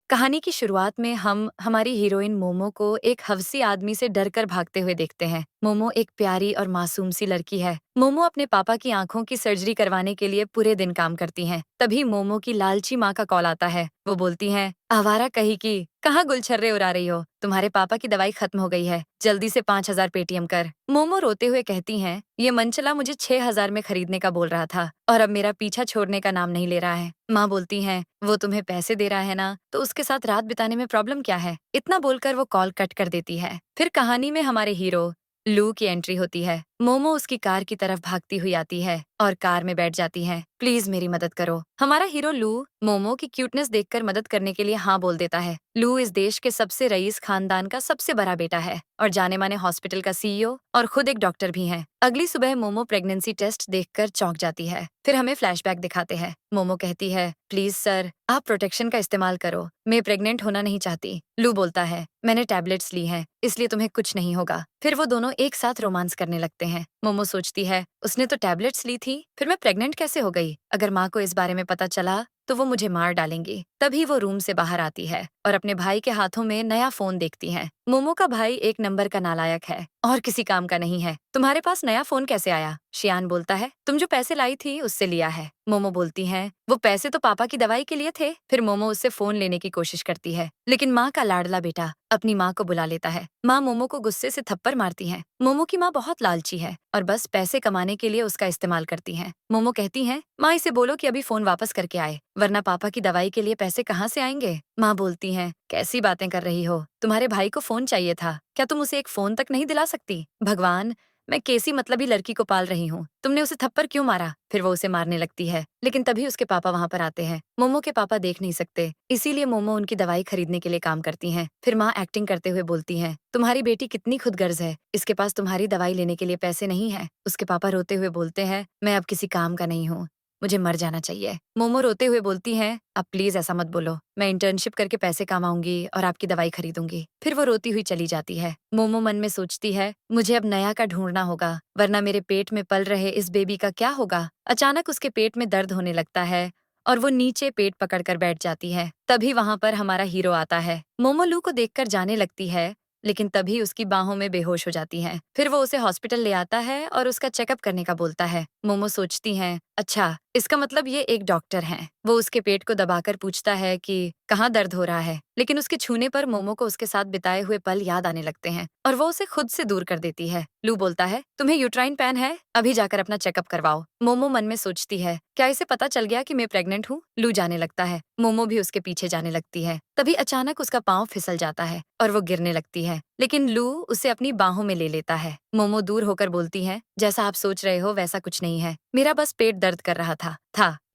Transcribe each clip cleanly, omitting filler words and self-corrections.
कहानी की शुरुआत में हम हमारी हीरोइन मोमो को एक हवसी आदमी से डरकर भागते हुए देखते हैं। मोमो एक प्यारी और मासूम सी लड़की है। मोमो अपने पापा की आंखों की सर्जरी करवाने के लिए पूरे दिन काम करती हैं। तभी मोमो की लालची माँ का कॉल आता है। वो बोलती हैं, आवारा कहीं की कहाँ गुलछर्रे उड़ा रही हो? तुम्हारे पापा की दवाई खत्म हो गई है, जल्दी से 5,000 पेटीएम कर। मोमो रोते हुए कहती हैं, ये मनचला मुझे 6,000 में खरीदने का बोल रहा था और अब मेरा पीछा छोड़ने का नाम नहीं ले रहा है। माँ बोलती हैं, वो तुम्हें पैसे दे रहा है ना, तो उसके साथ रात बिताने में प्रॉब्लम क्या है? इतना बोलकर वो कॉल कट कर देती है। फिर कहानी में हमारे हीरो लू की एंट्री होती है। मोमो उसकी कार की तरफ भागती हुई आती है और कार में बैठ जाती है। प्लीज मेरी मदद करो। हमारा हीरो लू मोमो की क्यूटनेस देखकर मदद करने के लिए हाँ बोल देता है। लू इस देश के सबसे रईस खानदान का सबसे बड़ा बेटा है और जाने माने हॉस्पिटल का सीईओ और खुद एक डॉक्टर भी है। अगली सुबह मोमो प्रेगनेंसी टेस्ट देखकर चौंक जाती है। फिर हमें फ्लैशबैक दिखाते हैं। मोमो कहती है, प्लीज सर आप प्रोटेक्शन का इस्तेमाल करो, मैं प्रेग्नेंट होना नहीं चाहती। लू बोलता है, मैंने टैबलेट्स ली हैं, इसलिए तुम्हें कुछ नहीं होगा। फिर वो दोनों एक साथ रोमांस करने लगते हैं। मोमो सोचती है, उसने तो टैबलेट्स ली थी, फिर मैं प्रेग्नेंट कैसे हो गई? अगर माँ को इस बारे में पता चला तो वो मुझे मार डालेंगी। तभी वो रूम से बाहर आती है और अपने भाई के हाथों में नया फोन देखती है। मोमो का भाई एक नंबर का नालायक है और किसी काम का नहीं है। तुम्हारे पास नया फोन कैसे आया? शियान बोलता है, तुम जो पैसे लाई थी उससे लिया है। मोमो बोलती है, वो पैसे तो पापा की दवाई के लिए थे। फिर मोमो उससे फोन लेने की कोशिश करती है, लेकिन माँ का लाडला बेटा अपनी माँ को बुला लेता है। माँ मोमो को गुस्से से थप्पड़ मारती है। मोमो की माँ बहुत लालची है और बस पैसे कमाने के लिए उसका इस्तेमाल करती है। मोमो कहती है, माँ इसे बोलो कि अभी फोन वापस करके आए, वरना पापा की दवाई के लिए पैसे कहाँ से आएंगे? माँ बोलती है, कैसी बातें कर रही हो? तुम्हारे भाई को फोन चाहिए था, क्या तुम उसे एक फोन तक नहीं दिला सकती? भगवान, मैं कैसी मतलबी लड़की को पाल रही हूँ, तुमने उसे थप्पड़ क्यों मारा? फिर वो उसे मारने लगती है, लेकिन तभी उसके पापा वहाँ पर आते हैं। मोमो के पापा देख नहीं सकते, इसीलिए मोमो उनकी दवाई खरीदने के लिए काम करती हैं। फिर माँ एक्टिंग करते हुए बोलती है, तुम्हारी बेटी कितनी खुदगर्ज है, इसके पास तुम्हारी दवाई लेने के लिए पैसे नहीं है। उसके पापा रोते हुए बोलते हैं, मैं अब किसी काम का नहीं हूँ, मुझे मर जाना चाहिए। मोमो रोते हुए बोलती हैं, अब प्लीज ऐसा मत बोलो, मैं इंटर्नशिप करके पैसे कमाऊंगी और आपकी दवाई खरीदूंगी। फिर वो रोती हुई चली जाती है। मोमो मन में सोचती है, मुझे अब नया का ढूंढना होगा, वरना मेरे पेट में पल रहे इस बेबी का क्या होगा। अचानक उसके पेट में दर्द होने लगता है और वो नीचे पेट पकड़कर बैठ जाती है। तभी वहां पर हमारा हीरो आता है। मोमो लू को देखकर जाने लगती है, लेकिन तभी उसकी बाहों में बेहोश हो जाती है। फिर वो उसे हॉस्पिटल ले आता है और उसका चेकअप करने का बोलता है। मोमो सोचती है, अच्छा इसका मतलब ये एक डॉक्टर हैं। वो उसके पेट को दबाकर पूछता है कि कहाँ दर्द हो रहा है, लेकिन उसके छूने पर मोमो को उसके साथ बिताए हुए पल याद आने लगते हैं और वो उसे खुद से दूर कर देती है। लू बोलता है, तुम्हें यूट्राइन पैन है, अभी जाकर अपना चेकअप करवाओ। मोमो मन में सोचती है, क्या इसे पता चल गया कि मैं प्रेग्नेंट हूँ? लू जाने लगता है, मोमो भी उसके पीछे जाने लगती है। तभी अचानक उसका पाँव फिसल जाता है और वो गिरने लगती है, लेकिन लू उसे अपनी बाहों में ले लेता है। मोमो दूर होकर बोलती है, जैसा आप सोच रहे हो वैसा कुछ नहीं है, मेरा बस पेट दर्द कर रहा था।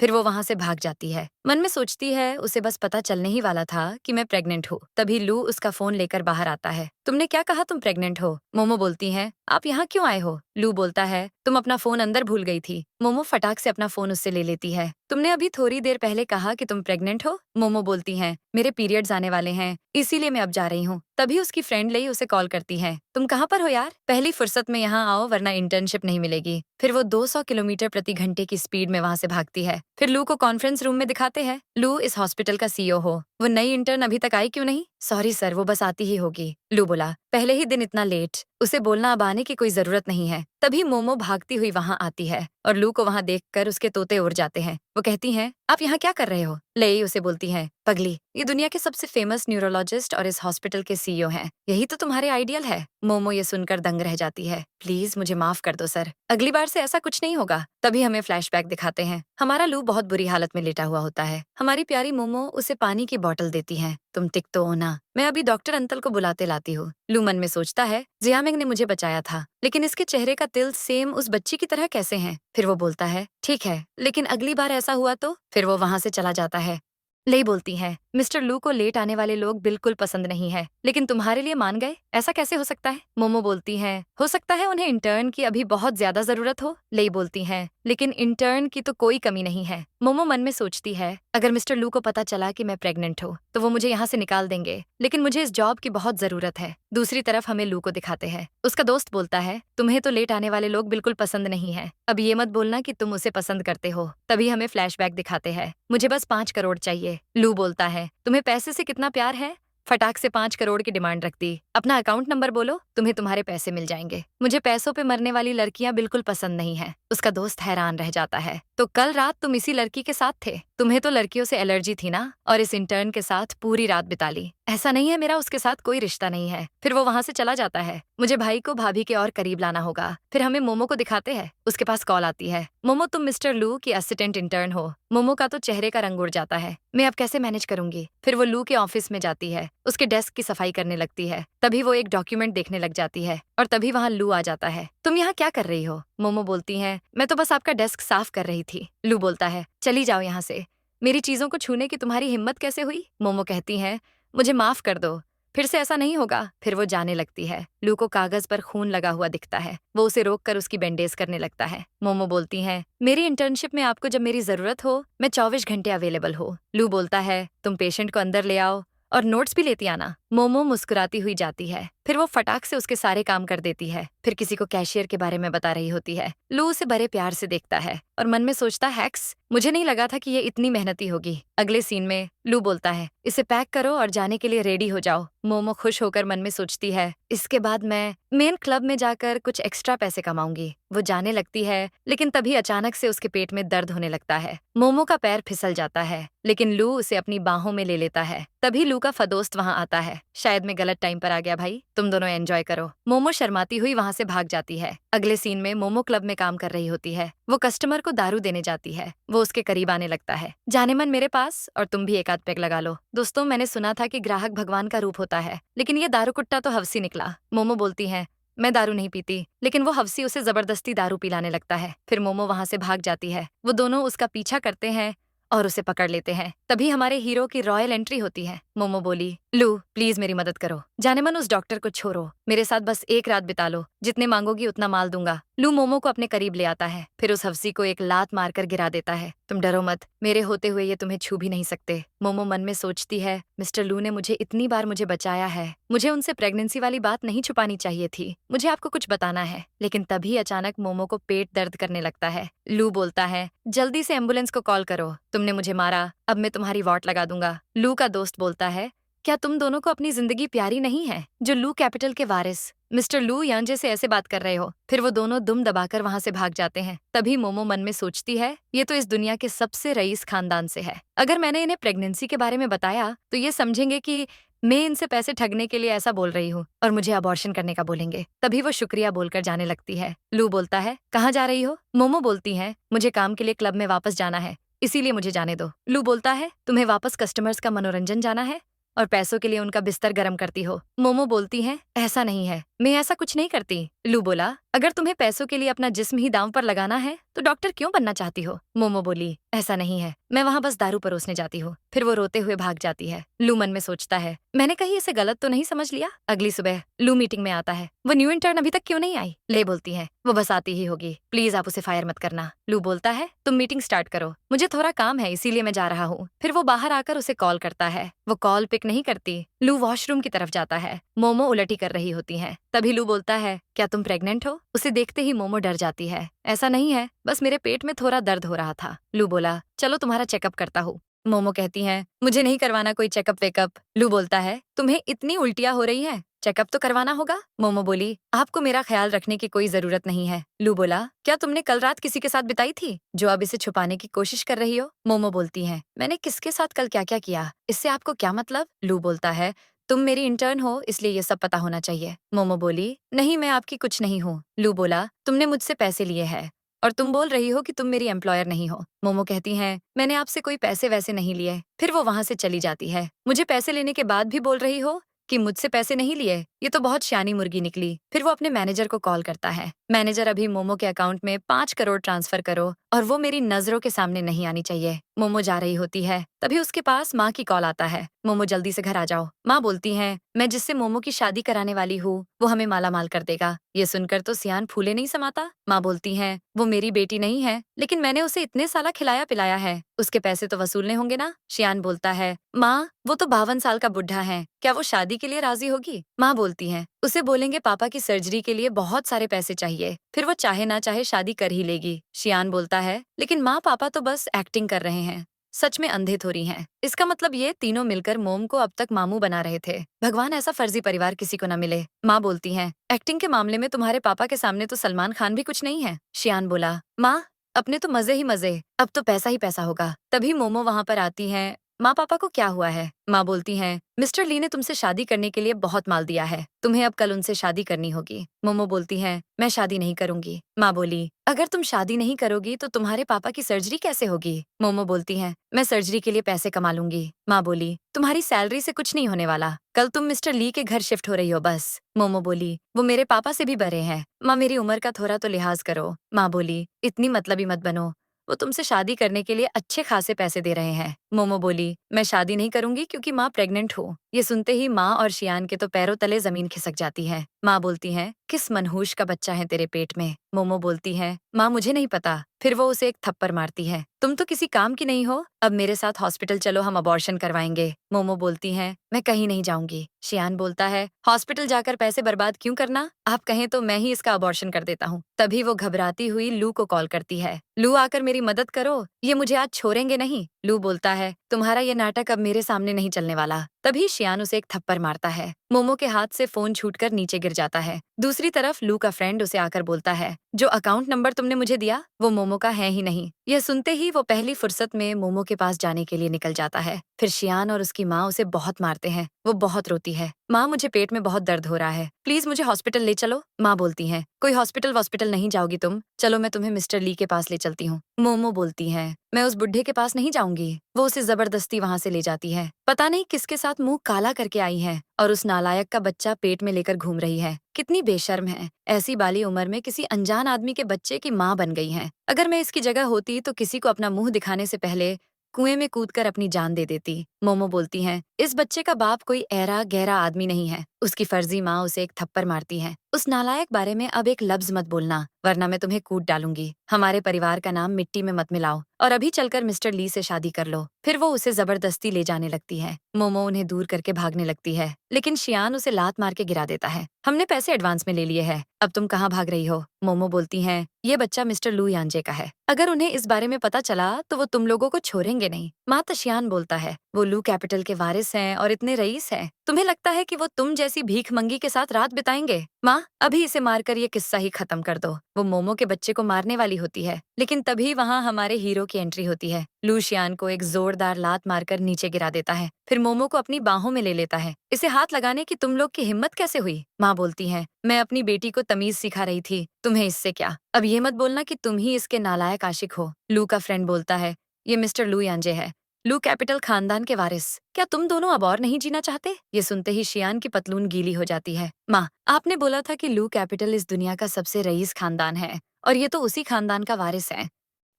फिर वो वहां से भाग जाती है। मन में सोचती है, उसे बस पता चलने ही वाला था कि मैं प्रेग्नेंट हूँ। तभी लू उसका फोन लेकर बाहर आता है। तुमने क्या कहा तुम प्रेग्नेंट हो? मोमो बोलती है, आप यहाँ क्यों आए हो? लू बोलता है, तुम अपना फोन अंदर भूल गई थी। मोमो फटाक से अपना फोन उससे ले लेती है। तुमने अभी थोड़ी देर पहले कहा कि तुम प्रेग्नेंट हो। मोमो बोलती है, मेरे पीरियड्स आने वाले हैं, इसीलिए मैं अब जा रही हूँ। तभी उसकी फ्रेंड लई उसे कॉल करती है, तुम कहाँ पर हो यार? पहली फुर्सत में यहाँ आओ, वरना इंटर्नशिप नहीं मिलेगी। फिर वो 200 किलोमीटर प्रति घंटे की स्पीड में वहां से भागती है। फिर लू को कॉन्फ्रेंस रूम में दिखाते हैं। लू इस हॉस्पिटल का सीईओ हो। वो नई इंटर्न अभी तक आई क्यों नहीं? सॉरी सर, वो बस आती ही होगी। लू बोला, पहले ही दिन इतना लेट, उसे बोलना अब आने की कोई जरूरत नहीं है। तभी मोमो भागती हुई वहां आती है और लू को वहां देखकर उसके तोते उड़ जाते हैं। वो कहती हैं, आप यहाँ क्या कर रहे हो? लेई उसे बोलती है, पगली, ये दुनिया के सबसे फेमस न्यूरोलॉजिस्ट और इस हॉस्पिटल के सीईओ हैं, यही तो तुम्हारे आइडियल है। मोमो ये सुनकर दंग रह जाती है। प्लीज मुझे माफ कर दो सर, अगली बार से ऐसा कुछ नहीं होगा। तभी हमें फ्लैशबैक दिखाते हैं। हमारा लू बहुत बुरी हालत में लेटा हुआ होता है। हमारी प्यारी मोमो उसे पानी की बोतल देती है। तुम टिक तो हो ना, मैं अभी डॉक्टर अंकल को बुलाते लाती हूँ। लू मन में सोचता है, जियामिंग ने मुझे बचाया था, लेकिन इसके चेहरे का तिल सेम उस बच्ची की तरह कैसे है? फिर वो बोलता है, ठीक है, लेकिन अगली बार ऐसा हुआ तो? फिर वो वहां से चला जाता है। लेई बोलती है, मिस्टर लू को लेट आने वाले लोग बिल्कुल पसंद नहीं है, लेकिन तुम्हारे लिए मान गए, ऐसा कैसे हो सकता है? मोमो बोलती है, हो सकता है उन्हें इंटर्न की अभी बहुत ज्यादा जरूरत हो। लेई बोलती है, लेकिन इंटर्न की तो कोई कमी नहीं है। मोमो मन में सोचती है, अगर मिस्टर लू को पता चला कि मैं प्रेग्नेंट हूँ तो वो मुझे यहाँ से निकाल देंगे, लेकिन मुझे इस जॉब की बहुत जरूरत है। दूसरी तरफ हमें लू को दिखाते हैं। उसका दोस्त बोलता है, तुम्हें तो लेट आने वाले लोग बिल्कुल पसंद नहीं है। अब ये मत बोलना कि तुम उसे पसंद करते हो। तभी हमें फ्लैशबैक दिखाते हैं। मुझे बस 5 करोड़ चाहिए। लू बोलता है, तुम्हें पैसे से कितना प्यार है? फटाक से 5 करोड़ की डिमांड रखती। अपना अकाउंट नंबर बोलो, तुम्हें तुम्हारे पैसे मिल जाएंगे। मुझे पैसों पे मरने वाली लड़कियां बिल्कुल पसंद नहीं है। उसका दोस्त हैरान रह जाता है, तो कल रात तुम इसी लड़की के साथ थे? तुम्हें तो लड़कियों से एलर्जी थी ना, और इस इंटर्न के साथ पूरी रात बिता ली। ऐसा नहीं है, मेरा उसके साथ कोई रिश्ता नहीं है। फिर वो वहां से चला जाता है। मुझे भाई को भाभी के और करीब लाना होगा। फिर हमें मोमो को दिखाते हैं। उसके पास कॉल आती है, मोमो तुम मिस्टर लू की असिस्टेंट इंटर्न हो। मोमो का तो चेहरे का रंग उड़ जाता है। मैं अब कैसे मैनेज करूंगी? फिर वो लू के ऑफिस में जाती है। उसके डेस्क की सफाई करने लगती है। तभी वो एक डॉक्यूमेंट देखने लग जाती है, और तभी वहाँ लू आ जाता है। तुम यहाँ क्या कर रही हो? मोमो बोलती है, मैं तो बस आपका डेस्क साफ कर रही थी। लू बोलता है, चली जाओ यहाँ से। मेरी चीजों को छूने की तुम्हारी हिम्मत कैसे हुई? मोमो कहती है, मुझे माफ कर दो, फिर से ऐसा नहीं होगा। फिर वो जाने लगती है। लू को कागज पर खून लगा हुआ दिखता है। वो उसे रोककर उसकी बैंडेज करने लगता है। मोमो बोलती है, मेरी इंटर्नशिप में आपको जब मेरी जरूरत हो, मैं 24 घंटे अवेलेबल हो। लू बोलता है, तुम पेशेंट को अंदर ले आओ और नोट्स भी लेती आना। मोमो मुस्कुराती हुई जाती है। फिर वो फटाक से उसके सारे काम कर देती है। फिर किसी को कैशियर के बारे में बता रही होती है। लू उसे बड़े प्यार से देखता है और मन में सोचता है, हैक्स, मुझे नहीं लगा था कि ये इतनी मेहनती होगी। अगले सीन में लू बोलता है, इसे पैक करो और जाने के लिए रेडी हो जाओ। मोमो खुश होकर मन में सोचती है, इसके बाद मैं मेन क्लब में जाकर कुछ एक्स्ट्रा पैसे कमाऊंगी। वो जाने लगती है, लेकिन तभी अचानक से उसके पेट में दर्द होने लगता है। मोमो का पैर फिसल जाता है, लेकिन लू उसे अपनी बाहों में ले लेता है। तभी लू का फदोस्त वहाँ आता है। शायद मैं गलत टाइम पर आ गया भाई, तुम दोनों एंजॉय करो। मोमो शर्माती हुई वहाँ से भाग जाती है। अगले सीन में मोमो क्लब में काम कर रही होती है। वो कस्टमर को दारू देने जाती है। वो उसके करीब आने लगता है, जाने मन मेरे पास, और तुम भी एक आध पैग लगा लो। दोस्तों, मैंने सुना था कि ग्राहक भगवान का रूप होता है, लेकिन ये दारू कुट्टा तो हवसी निकला। मोमो बोलती है, मैं दारू नहीं पीती, लेकिन वो हवसी उसे जबरदस्ती दारू पिलाने लगता है। फिर मोमो वहां से भाग जाती है। वो दोनों उसका पीछा करते हैं और उसे पकड़ लेते हैं। तभी हमारे हीरो की रॉयल एंट्री होती है। मोमो बोली, लू प्लीज मेरी मदद करो। जाने मन उस डॉक्टर को छोड़ो, मेरे साथ बस एक रात बिता लो। जितने मांगोगी उतना माल दूंगा। लू मोमो को अपने करीब ले आता है। फिर उस हवसी को एक लात मारकर गिरा देता है। तुम डरो मत, मेरे होते हुए ये तुम्हें छू भी नहीं सकते। मोमो मन में सोचती है, मिस्टर लू ने मुझे इतनी बार मुझे बचाया है। मुझे उनसे प्रेगनेंसी वाली बात नहीं छुपानी चाहिए थी। मुझे आपको कुछ बताना है। लेकिन तभी अचानक मोमो को पेट दर्द करने लगता है। लू बोलता है, जल्दी से एम्बुलेंस को कॉल करो। तुमने मुझे मारा, अब मैं तुम्हारी वाट लगा दूंगा। लू का दोस्त बोलता है, क्या तुम दोनों को अपनी जिंदगी प्यारी नहीं है? जो लू कैपिटल के वारिस मिस्टर लू यांजे से ऐसे बात कर रहे हो? फिर वो दोनों दुम दबाकर वहां से भाग जाते हैं। तभी मोमो मन में सोचती है, ये तो इस दुनिया के सबसे रईस खानदान से है। अगर मैंने इन्हें प्रेगनेंसी के बारे में बताया तो ये समझेंगे कि मैं इनसे पैसे ठगने के लिए ऐसा बोल रही हूँ, और मुझे अबॉर्शन करने का बोलेंगे। तभी वो शुक्रिया बोलकर जाने लगती है। लू बोलता है, कहाँ जा रही हो? मोमो बोलती है, मुझे काम के लिए क्लब में वापस जाना है, इसीलिए मुझे जाने दो। लू बोलता है, तुम्हें वापस कस्टमर्स का मनोरंजन जाना है और पैसों के लिए उनका बिस्तर गर्म करती हो। मोमो बोलती है, ऐसा नहीं है, मैं ऐसा कुछ नहीं करती। लू बोला, अगर तुम्हें पैसों के लिए अपना जिस्म ही दांव पर लगाना है तो डॉक्टर क्यों बनना चाहती हो? मोमो बोली, ऐसा नहीं है, मैं वहाँ बस दारू परोसने जाती हूँ। फिर वो रोते हुए भाग जाती है। लू मन में सोचता है, मैंने कहीं इसे गलत तो नहीं समझ लिया। अगली सुबह लू मीटिंग में आता है। वो न्यू इंटर्न अभी तक क्यों नहीं आई? ले बोलती है, वो बस आती ही होगी, प्लीज आप उसे फायर मत करना। लू बोलता है, तुम मीटिंग स्टार्ट करो, मुझे थोड़ा काम है इसीलिए मैं जा रहा हूँ। फिर वो बाहर आकर उसे कॉल करता है। वो कॉल पिक नहीं करती। लू वॉशरूम की तरफ जाता है। मोमो उलटी कर रही होती है। तभी लू बोलता है, क्या तुम प्रेग्नेंट हो? उसे देखते ही मोमो डर जाती है। ऐसा नहीं है, बस मेरे पेट में थोड़ा दर्द हो रहा था। लू बोला, चलो तुम्हारा चेकअप करता हूँ। मोमो कहती है, मुझे नहीं करवाना कोई चेकअप वेकअप। लू बोलता है, तुम्हें इतनी उल्टियाँ हो रही हैं, चेकअप तो करवाना होगा। मोमो बोली, आपको मेरा ख्याल रखने की कोई जरूरत नहीं है। लू बोला, क्या तुमने कल रात किसी के साथ बिताई थी जो अब इसे छुपाने की कोशिश कर रही हो? मोमो बोलती है, मैंने किसके साथ कल क्या क्या किया, इससे आपको क्या मतलब? लू बोलता है, तुम मेरी इंटर्न हो इसलिए ये सब पता होना चाहिए। मोमो बोली, नहीं मैं आपकी कुछ नहीं हूँ। लू बोला, तुमने मुझसे पैसे लिए हैं और तुम बोल रही हो कि तुम मेरी एम्प्लॉयर नहीं हो। मोमो कहती है, मैंने आपसे कोई पैसे वैसे नहीं लिए। फिर वो वहां से चली जाती है। मुझे पैसे लेने के बाद भी बोल रही हो कि मुझसे पैसे नहीं लिए, ये तो बहुत शानी मुर्गी निकली। फिर वो अपने मैनेजर को कॉल करता है, मैनेजर अभी मोमो के अकाउंट में 5 करोड़ ट्रांसफर करो और वो मेरी नजरों के सामने नहीं आनी चाहिए। मोमो जा रही होती है। तभी उसके पास माँ की कॉल आता है, मोमो जल्दी से घर आ जाओ। माँ बोलती है, मैं जिससे मोमो की शादी कराने वाली हूँ वो हमें माला माल कर देगा। ये सुनकर तो सियान फूले नहीं समाता। माँ बोलती है, वो मेरी बेटी नहीं है, लेकिन मैंने उसे इतने साला खिलाया पिलाया है, उसके पैसे तो वसूलने होंगे ना। शियान बोलता है, माँ वो तो 52 साल का बुढ़ा है, क्या वो शादी के लिए राजी होगी? माँ बोलती है, उसे बोलेंगे पापा की सर्जरी के लिए बहुत सारे पैसे चाहिए, फिर वो चाहे ना चाहे शादी कर ही लेगी। शियान बोलता है, लेकिन माँ पापा तो बस एक्टिंग कर रहे हैं, सच में अंधे थोड़ी हैं। इसका मतलब ये तीनों मिलकर मोम को अब तक मामू बना रहे थे। भगवान ऐसा फर्जी परिवार किसी को न मिले। माँ बोलती है, एक्टिंग के मामले में तुम्हारे पापा के सामने तो सलमान खान भी कुछ नहीं है। शियान बोला, माँ अपने तो मजे ही मजे, अब तो पैसा ही पैसा होगा। तभी मोमो वहां पर आती है। माँ पापा को क्या हुआ है? माँ बोलती हैं, मिस्टर ली ने तुमसे शादी करने के लिए बहुत माल दिया है, तुम्हें अब कल उनसे शादी करनी होगी। मोमो बोलती है, मैं शादी नहीं करूंगी। माँ बोली, अगर तुम शादी नहीं करोगी तो तुम्हारे पापा की सर्जरी कैसे होगी? मोमो बोलती है, मैं सर्जरी के लिए पैसे कमा लूंगी। माँ बोली, तुम्हारी सैलरी से कुछ नहीं होने वाला, कल तुम मिस्टर ली के घर शिफ्ट हो रही हो बस। मोमो बोली, वो मेरे पापा से भी बड़े हैं, माँ मेरी उम्र का थोड़ा तो लिहाज करो। माँ बोली, इतनी मतलबी मत बनो, वो तुमसे शादी करने के लिए अच्छे खासे पैसे दे रहे हैं। मोमो बोली, मैं शादी नहीं करूंगी क्योंकि माँ प्रेग्नेंट हो। ये सुनते ही माँ और शियान के तो पैरों तले जमीन खिसक जाती है। माँ बोलती है, किस मनहूस का बच्चा है तेरे पेट में? मोमो बोलती है, माँ मुझे नहीं पता। फिर वो उसे एक थप्पड़ मारती है, तुम तो किसी काम की नहीं हो, अब मेरे साथ हॉस्पिटल चलो, हम अबॉर्शन करवाएंगे। मोमो बोलती है, मैं कहीं नहीं जाऊंगी। शियान बोलता है, हॉस्पिटल जाकर पैसे बर्बाद क्यों करना, आप कहें तो मैं ही इसका अबॉर्शन कर देता हूँ। तभी वो घबराती हुई लू को कॉल करती है, लू आकर मेरी मदद करो, ये मुझे आज छोड़ेंगे नहीं। लू बोलता है, तुम्हारा ये नाटक अब मेरे सामने नहीं चलने वाला। तभी शियान उसे एक थप्पड़ मारता है, मोमो के हाथ से फोन छूटकर नीचे गिर जाता है। दूसरी तरफ लू का फ्रेंड उसे आकर बोलता है, जो अकाउंट नंबर तुमने मुझे दिया वो मोमो का है ही नहीं। यह सुनते ही वो पहली फुर्सत में मोमो के पास जाने के लिए निकल जाता है। फिर शियान और उसकी माँ उसे बहुत मारते हैं, वो बहुत रोती है, माँ मुझे पेट में बहुत दर्द हो रहा है, प्लीज मुझे हॉस्पिटल ले चलो। माँ बोलती है, कोई हॉस्पिटल नहीं जाओगी तुम, चलो मैं तुम्हें मिस्टर ली के पास ले चलती हूँ। मोमो बोलती है, मैं उस बुढ़े के पास नहीं जाऊंगी। वो उसे जबरदस्ती वहां से ले जाती है, पता नहीं किसके साथ मुंह काला करके आई है और उस नालायक का बच्चा पेट में लेकर घूम रही है। कितनी बेशर्म है, ऐसी बाली उम्र में किसी अनजान आदमी के बच्चे की माँ बन गई है। अगर मैं इसकी जगह होती तो किसी को अपना मुंह दिखाने से पहले कुएं में कूदकर अपनी जान दे देती। मोमो बोलती है, इस बच्चे का बाप कोई ऐरा गहरा आदमी नहीं है। उसकी फर्जी माँ उसे एक थप्पड़ मारती है, उस नालायक बारे में अब एक लफ्ज मत बोलना वरना मैं तुम्हें कूट डालूंगी। हमारे परिवार का नाम मिट्टी में मत मिलाओ और अभी चलकर मिस्टर ली से शादी कर लो। फिर वो उसे जबरदस्ती ले जाने लगती है। मोमो उन्हें दूर करके भागने लगती है, लेकिन शियान उसे लात मार के गिरा देता है। हमने पैसे एडवांस में ले लिए हैं, अब तुम कहाँ भाग रही हो? मोमो बोलती है, ये बच्चा मिस्टर लू यांजे का है, अगर उन्हें इस बारे में पता चला तो वो तुम लोगों को छोड़ेंगे नहीं। माँ शियान बोलता है, वो लू कैपिटल के वारिस हैं और इतने रईस हैं, तुम्हें लगता है कि वो तुम जैसी भीख मंगी के साथ रात बिताएंगे? माँ अभी इसे मारकर ये किस्सा ही खत्म कर दो। वो मोमो के बच्चे को मारने वाली होती है, लेकिन तभी वहाँ हमारे हीरो की एंट्री होती है। लू शियान को एक जोरदार लात मारकर नीचे गिरा देता है, फिर मोमो को अपनी बाहों में ले लेता है। इसे हाथ लगाने की तुम लोग की हिम्मत कैसे हुई? माँ बोलती है, मैं अपनी बेटी को तमीज सिखा रही थी, तुम्हें इससे क्या? अब ये मत बोलना कि तुम ही इसके नालायक आशिक हो। लू का फ्रेंड बोलता है, ये मिस्टर लू यांजे है, लू कैपिटल खानदान के वारिस, क्या तुम दोनों अब और नहीं जीना चाहते? ये सुनते ही शियान की पतलून गीली हो जाती है। माँ आपने बोला था कि लू कैपिटल इस दुनिया का सबसे रईस खानदान है और ये तो उसी खानदान का वारिस है।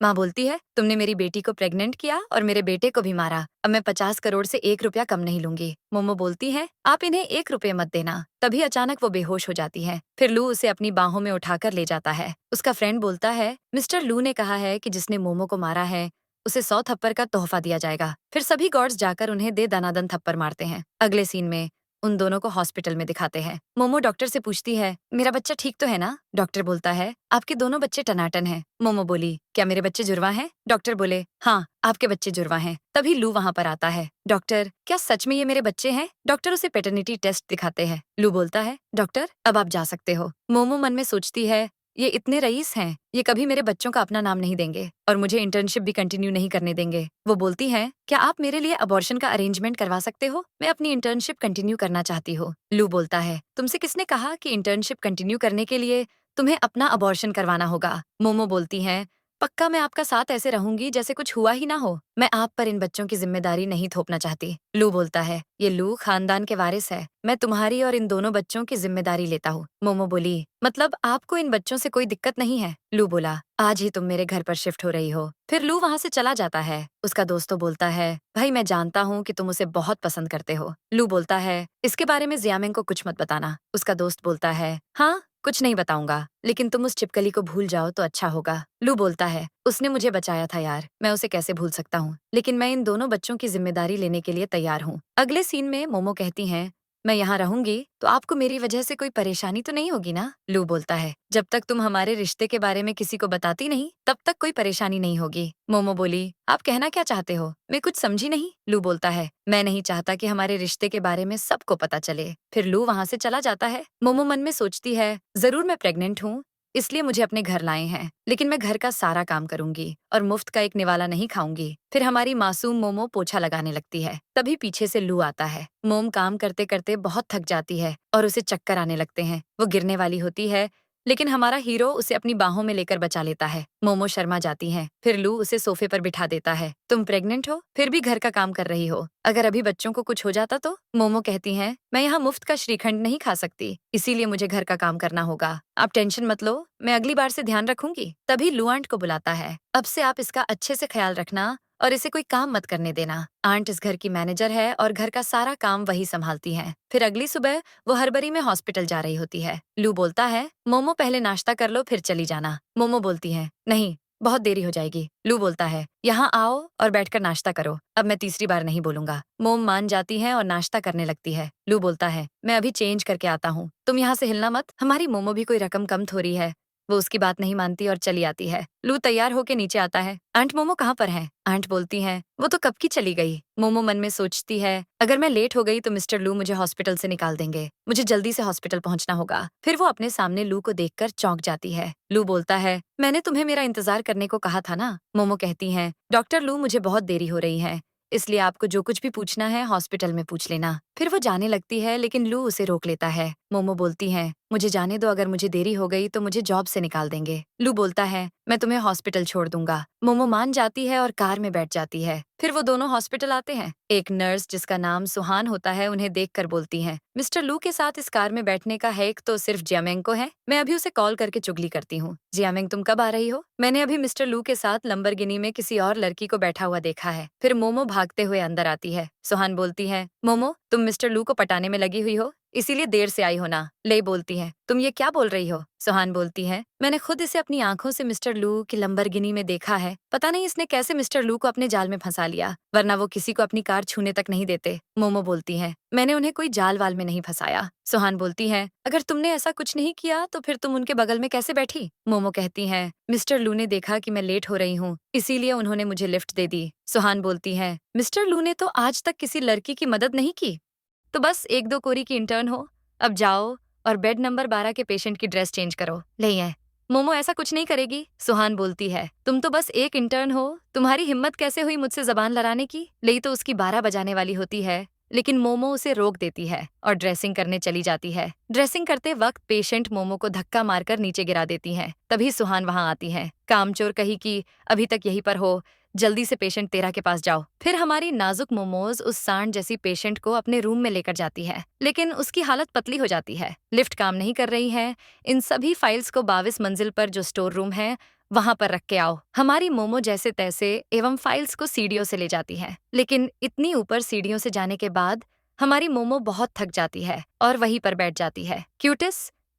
माँ बोलती है, तुमने मेरी बेटी को प्रेग्नेंट किया और मेरे बेटे को भी मारा, अब मैं 50 करोड़ से 1 रुपया कम नहीं लूंगी। मोमो बोलती है, आप इन्हें 1 रुपये मत देना। तभी अचानक वो बेहोश हो जाती है, फिर लू उसे अपनी बाहों में उठाकर ले जाता है। उसका फ्रेंड बोलता है, मिस्टर लू ने कहा है कि जिसने मोमो को मारा है उसे 100 थप्पड़ का तोहफा दिया जाएगा। फिर सभी गार्ड्स जाकर उन्हें दे दनादन थप्पड़ मारते हैं। अगले सीन में उन दोनों को हॉस्पिटल में दिखाते हैं। मोमो डॉक्टर से पूछती है, मेरा बच्चा ठीक तो है ना? डॉक्टर बोलता है, आपके दोनों बच्चे टनाटन हैं। मोमो बोली, क्या मेरे बच्चे जुड़वा हैं? डॉक्टर बोले, हाँ आपके बच्चे जुड़वा हैं। तभी लू वहाँ पर आता है, डॉक्टर क्या सच में ये मेरे बच्चे हैं? डॉक्टर उसे पेटर्निटी टेस्ट दिखाते हैं। लू बोलता है, डॉक्टर अब आप जा सकते हो। मोमो मन में सोचती है, ये इतने रईस हैं, ये कभी मेरे बच्चों का अपना नाम नहीं देंगे और मुझे इंटर्नशिप भी कंटिन्यू नहीं करने देंगे। वो बोलती हैं, क्या आप मेरे लिए अबॉर्शन का अरेंजमेंट करवा सकते हो? मैं अपनी इंटर्नशिप कंटिन्यू करना चाहती हूँ। लू बोलता है, तुमसे किसने कहा कि इंटर्नशिप कंटिन्यू करने के लिए तुम्हें अपना अबॉर्शन करवाना होगा? मोमो बोलती हैं, पक्का मैं आपका साथ ऐसे रहूंगी जैसे कुछ हुआ ही ना हो। मैं आप पर इन बच्चों की जिम्मेदारी नहीं थोपना चाहती। लू बोलता है, ये लू खानदान के वारिस है। मैं तुम्हारी और इन दोनों बच्चों की जिम्मेदारी लेता हूँ। मोमो बोली, मतलब आपको इन बच्चों से कोई दिक्कत नहीं है? लू बोला, आज ही तुम मेरे घर पर शिफ्ट हो रही हो। फिर लू वहाँ से चला जाता है। उसका दोस्त तो बोलता है, भाई मैं जानता हूँ कि तुम उसे बहुत पसंद करते हो। लू बोलता है, इसके बारे में जियामिंग को कुछ मत बताना। उसका दोस्त बोलता है, हाँ कुछ नहीं बताऊंगा, लेकिन तुम उस चिपकली को भूल जाओ तो अच्छा होगा। लू बोलता है, उसने मुझे बचाया था यार, मैं उसे कैसे भूल सकता हूँ, लेकिन मैं इन दोनों बच्चों की जिम्मेदारी लेने के लिए तैयार हूँ। अगले सीन में मोमो कहती हैं, मैं यहाँ रहूंगी तो आपको मेरी वजह से कोई परेशानी तो नहीं होगी ना? लू बोलता है, जब तक तुम हमारे रिश्ते के बारे में किसी को बताती नहीं तब तक कोई परेशानी नहीं होगी। मोमो बोली, आप कहना क्या चाहते हो? मैं कुछ समझी नहीं। लू बोलता है, मैं नहीं चाहता कि हमारे रिश्ते के बारे में सबको पता चले। फिर लू वहाँ से चला जाता है। मोमो मन में सोचती है, जरूर मैं प्रेग्नेंट हूँ, इसलिए मुझे अपने घर लाए हैं, लेकिन मैं घर का सारा काम करूंगी और मुफ्त का एक निवाला नहीं खाऊंगी। फिर हमारी मासूम मोमो पोछा लगाने लगती है। तभी पीछे से लू आता है। मोम काम करते करते बहुत थक जाती है और उसे चक्कर आने लगते हैं। वो गिरने वाली होती है, लेकिन हमारा हीरो उसे अपनी बाहों में लेकर बचा लेता है। मोमो शर्मा जाती है। फिर लू उसे सोफे पर बिठा देता है। तुम प्रेग्नेंट हो, फिर भी घर का काम कर रही हो, अगर अभी बच्चों को कुछ हो जाता तो? मोमो कहती है, मैं यहाँ मुफ्त का श्रीखंड नहीं खा सकती, इसीलिए मुझे घर का काम करना होगा। आप टेंशन मत लो, मैं अगली बार से ध्यान रखूंगी। तभी लू आंट को बुलाता है, अब से आप इसका अच्छे से ख्याल रखना और इसे कोई काम मत करने देना। आंट इस घर की मैनेजर है और घर का सारा काम वही संभालती है। फिर अगली सुबह वो हड़बड़ी में हॉस्पिटल जा रही होती है। लू बोलता है, मोमो पहले नाश्ता कर लो फिर चली जाना। मोमो बोलती है, नहीं बहुत देरी हो जाएगी। लू बोलता है, यहाँ आओ और बैठकर नाश्ता करो, अब मैं तीसरी बार नहीं बोलूंगा। मोम मान जाती है और नाश्ता करने लगती है। लू बोलता है, मैं अभी चेंज करके आता हूँ, तुम यहाँ से हिलना मत। हमारी मोमो भी कोई रकम कम थोड़ी है। वो उसकी बात नहीं मानती और चली आती है। लू तैयार होके नीचे आता है। आंट मोमो कहाँ पर है? आंट बोलती है, वो तो कब की चली गई। मोमो मन में सोचती है, अगर मैं लेट हो गई तो मिस्टर लू मुझे हॉस्पिटल से निकाल देंगे, मुझे जल्दी से हॉस्पिटल पहुंचना होगा। फिर वो अपने सामने लू को देखकर चौंक जाती है। लू बोलता है, मैंने तुम्हें मेरा इंतजार करने को कहा था ना। मोमो कहती है, डॉक्टर लू मुझे बहुत देरी हो रही है, इसलिए आपको जो कुछ भी पूछना है हॉस्पिटल में पूछ लेना। फिर वो जाने लगती है, लेकिन लू उसे रोक लेता है। मोमो बोलती है, मुझे जाने दो, अगर मुझे देरी हो गई तो मुझे जॉब से निकाल देंगे। लू बोलता है, मैं तुम्हें हॉस्पिटल छोड़ दूंगा। मोमो मान जाती है और कार में बैठ जाती है। फिर वो दोनों हॉस्पिटल आते हैं। एक नर्स जिसका नाम सुहान होता है उन्हें देखकर बोलती है, मिस्टर लू के साथ इस कार में बैठने का हक तो सिर्फ जियामेंग को है। मैं अभी उसे कॉल करके चुगली करती हूँ। जियामेंग तुम कब आ रही हो? मैंने अभी मिस्टर लू के साथ लंबरगिनी में किसी और लड़की को बैठा हुआ देखा है। फिर मोमो भागते हुए अंदर आती है। सुहान बोलती है, मोमो तुम मिस्टर लू को पटाने में लगी हुई हो, इसीलिए देर से आई हो ना? ले बोलती है, तुम ये क्या बोल रही हो? सुहान बोलती है, मैंने खुद इसे अपनी आंखों से मिस्टर लू की लंबरगिनी में देखा है। पता नहीं इसने कैसे मिस्टर लू को अपने जाल में फंसा लिया, वरना वो किसी को अपनी कार छूने तक नहीं देते। मोमो बोलती है, मैंने उन्हें कोई जाल वाल में नहीं फंसाया। सुहान बोलती है, अगर तुमने ऐसा कुछ नहीं किया तो फिर तुम उनके बगल में कैसे बैठी? मोमो कहती है, मिस्टर लू ने देखा कि मैं लेट हो रही हूँ, इसीलिए उन्होंने मुझे लिफ्ट दे दी। सुहान बोलती है, मिस्टर लू ने तो आज तक किसी लड़की की मदद नहीं की, तो बस एक दो कोरी की इंटर्न हो। अब जाओ और बेड नंबर 12 के पेशेंट की ड्रेस चेंज करो। ले आए। मोमो ऐसा कुछ नहीं करेगी। सुहान बोलती है, तुम तो बस एक इंटर्न हो, तुम्हारी हिम्मत कैसे हुई मुझसे जबान लड़ाने की? ले तो उसकी 12 बजाने वाली होती है, लेकिन मोमो उसे रोक देती है और ड्रेसिंग करने चली जाती है। ड्रेसिंग करते वक्त पेशेंट मोमो को धक्का मारकर नीचे गिरा देती है। तभी सुहान वहां आती है। कामचोर कही कि अभी तक यहीं पर हो, जल्दी से पेशेंट तेरा के पास जाओ। फिर हमारी नाजुक मोमोज उस सांड जैसी पेशेंट को अपने रूम में लेकर जाती है, लेकिन उसकी हालत पतली हो जाती है। लिफ्ट काम नहीं कर रही है। इन सभी फाइल्स को 22 मंजिल पर जो स्टोर रूम है वहां पर रख के आओ। हमारी मोमो जैसे तैसे एवं फाइल्स को सीढ़ियों से ले जाती है, लेकिन इतनी ऊपर सीढ़ियों से जाने के बाद हमारी मोमो बहुत थक जाती है और वहीं पर बैठ जाती है। क्यूटिस,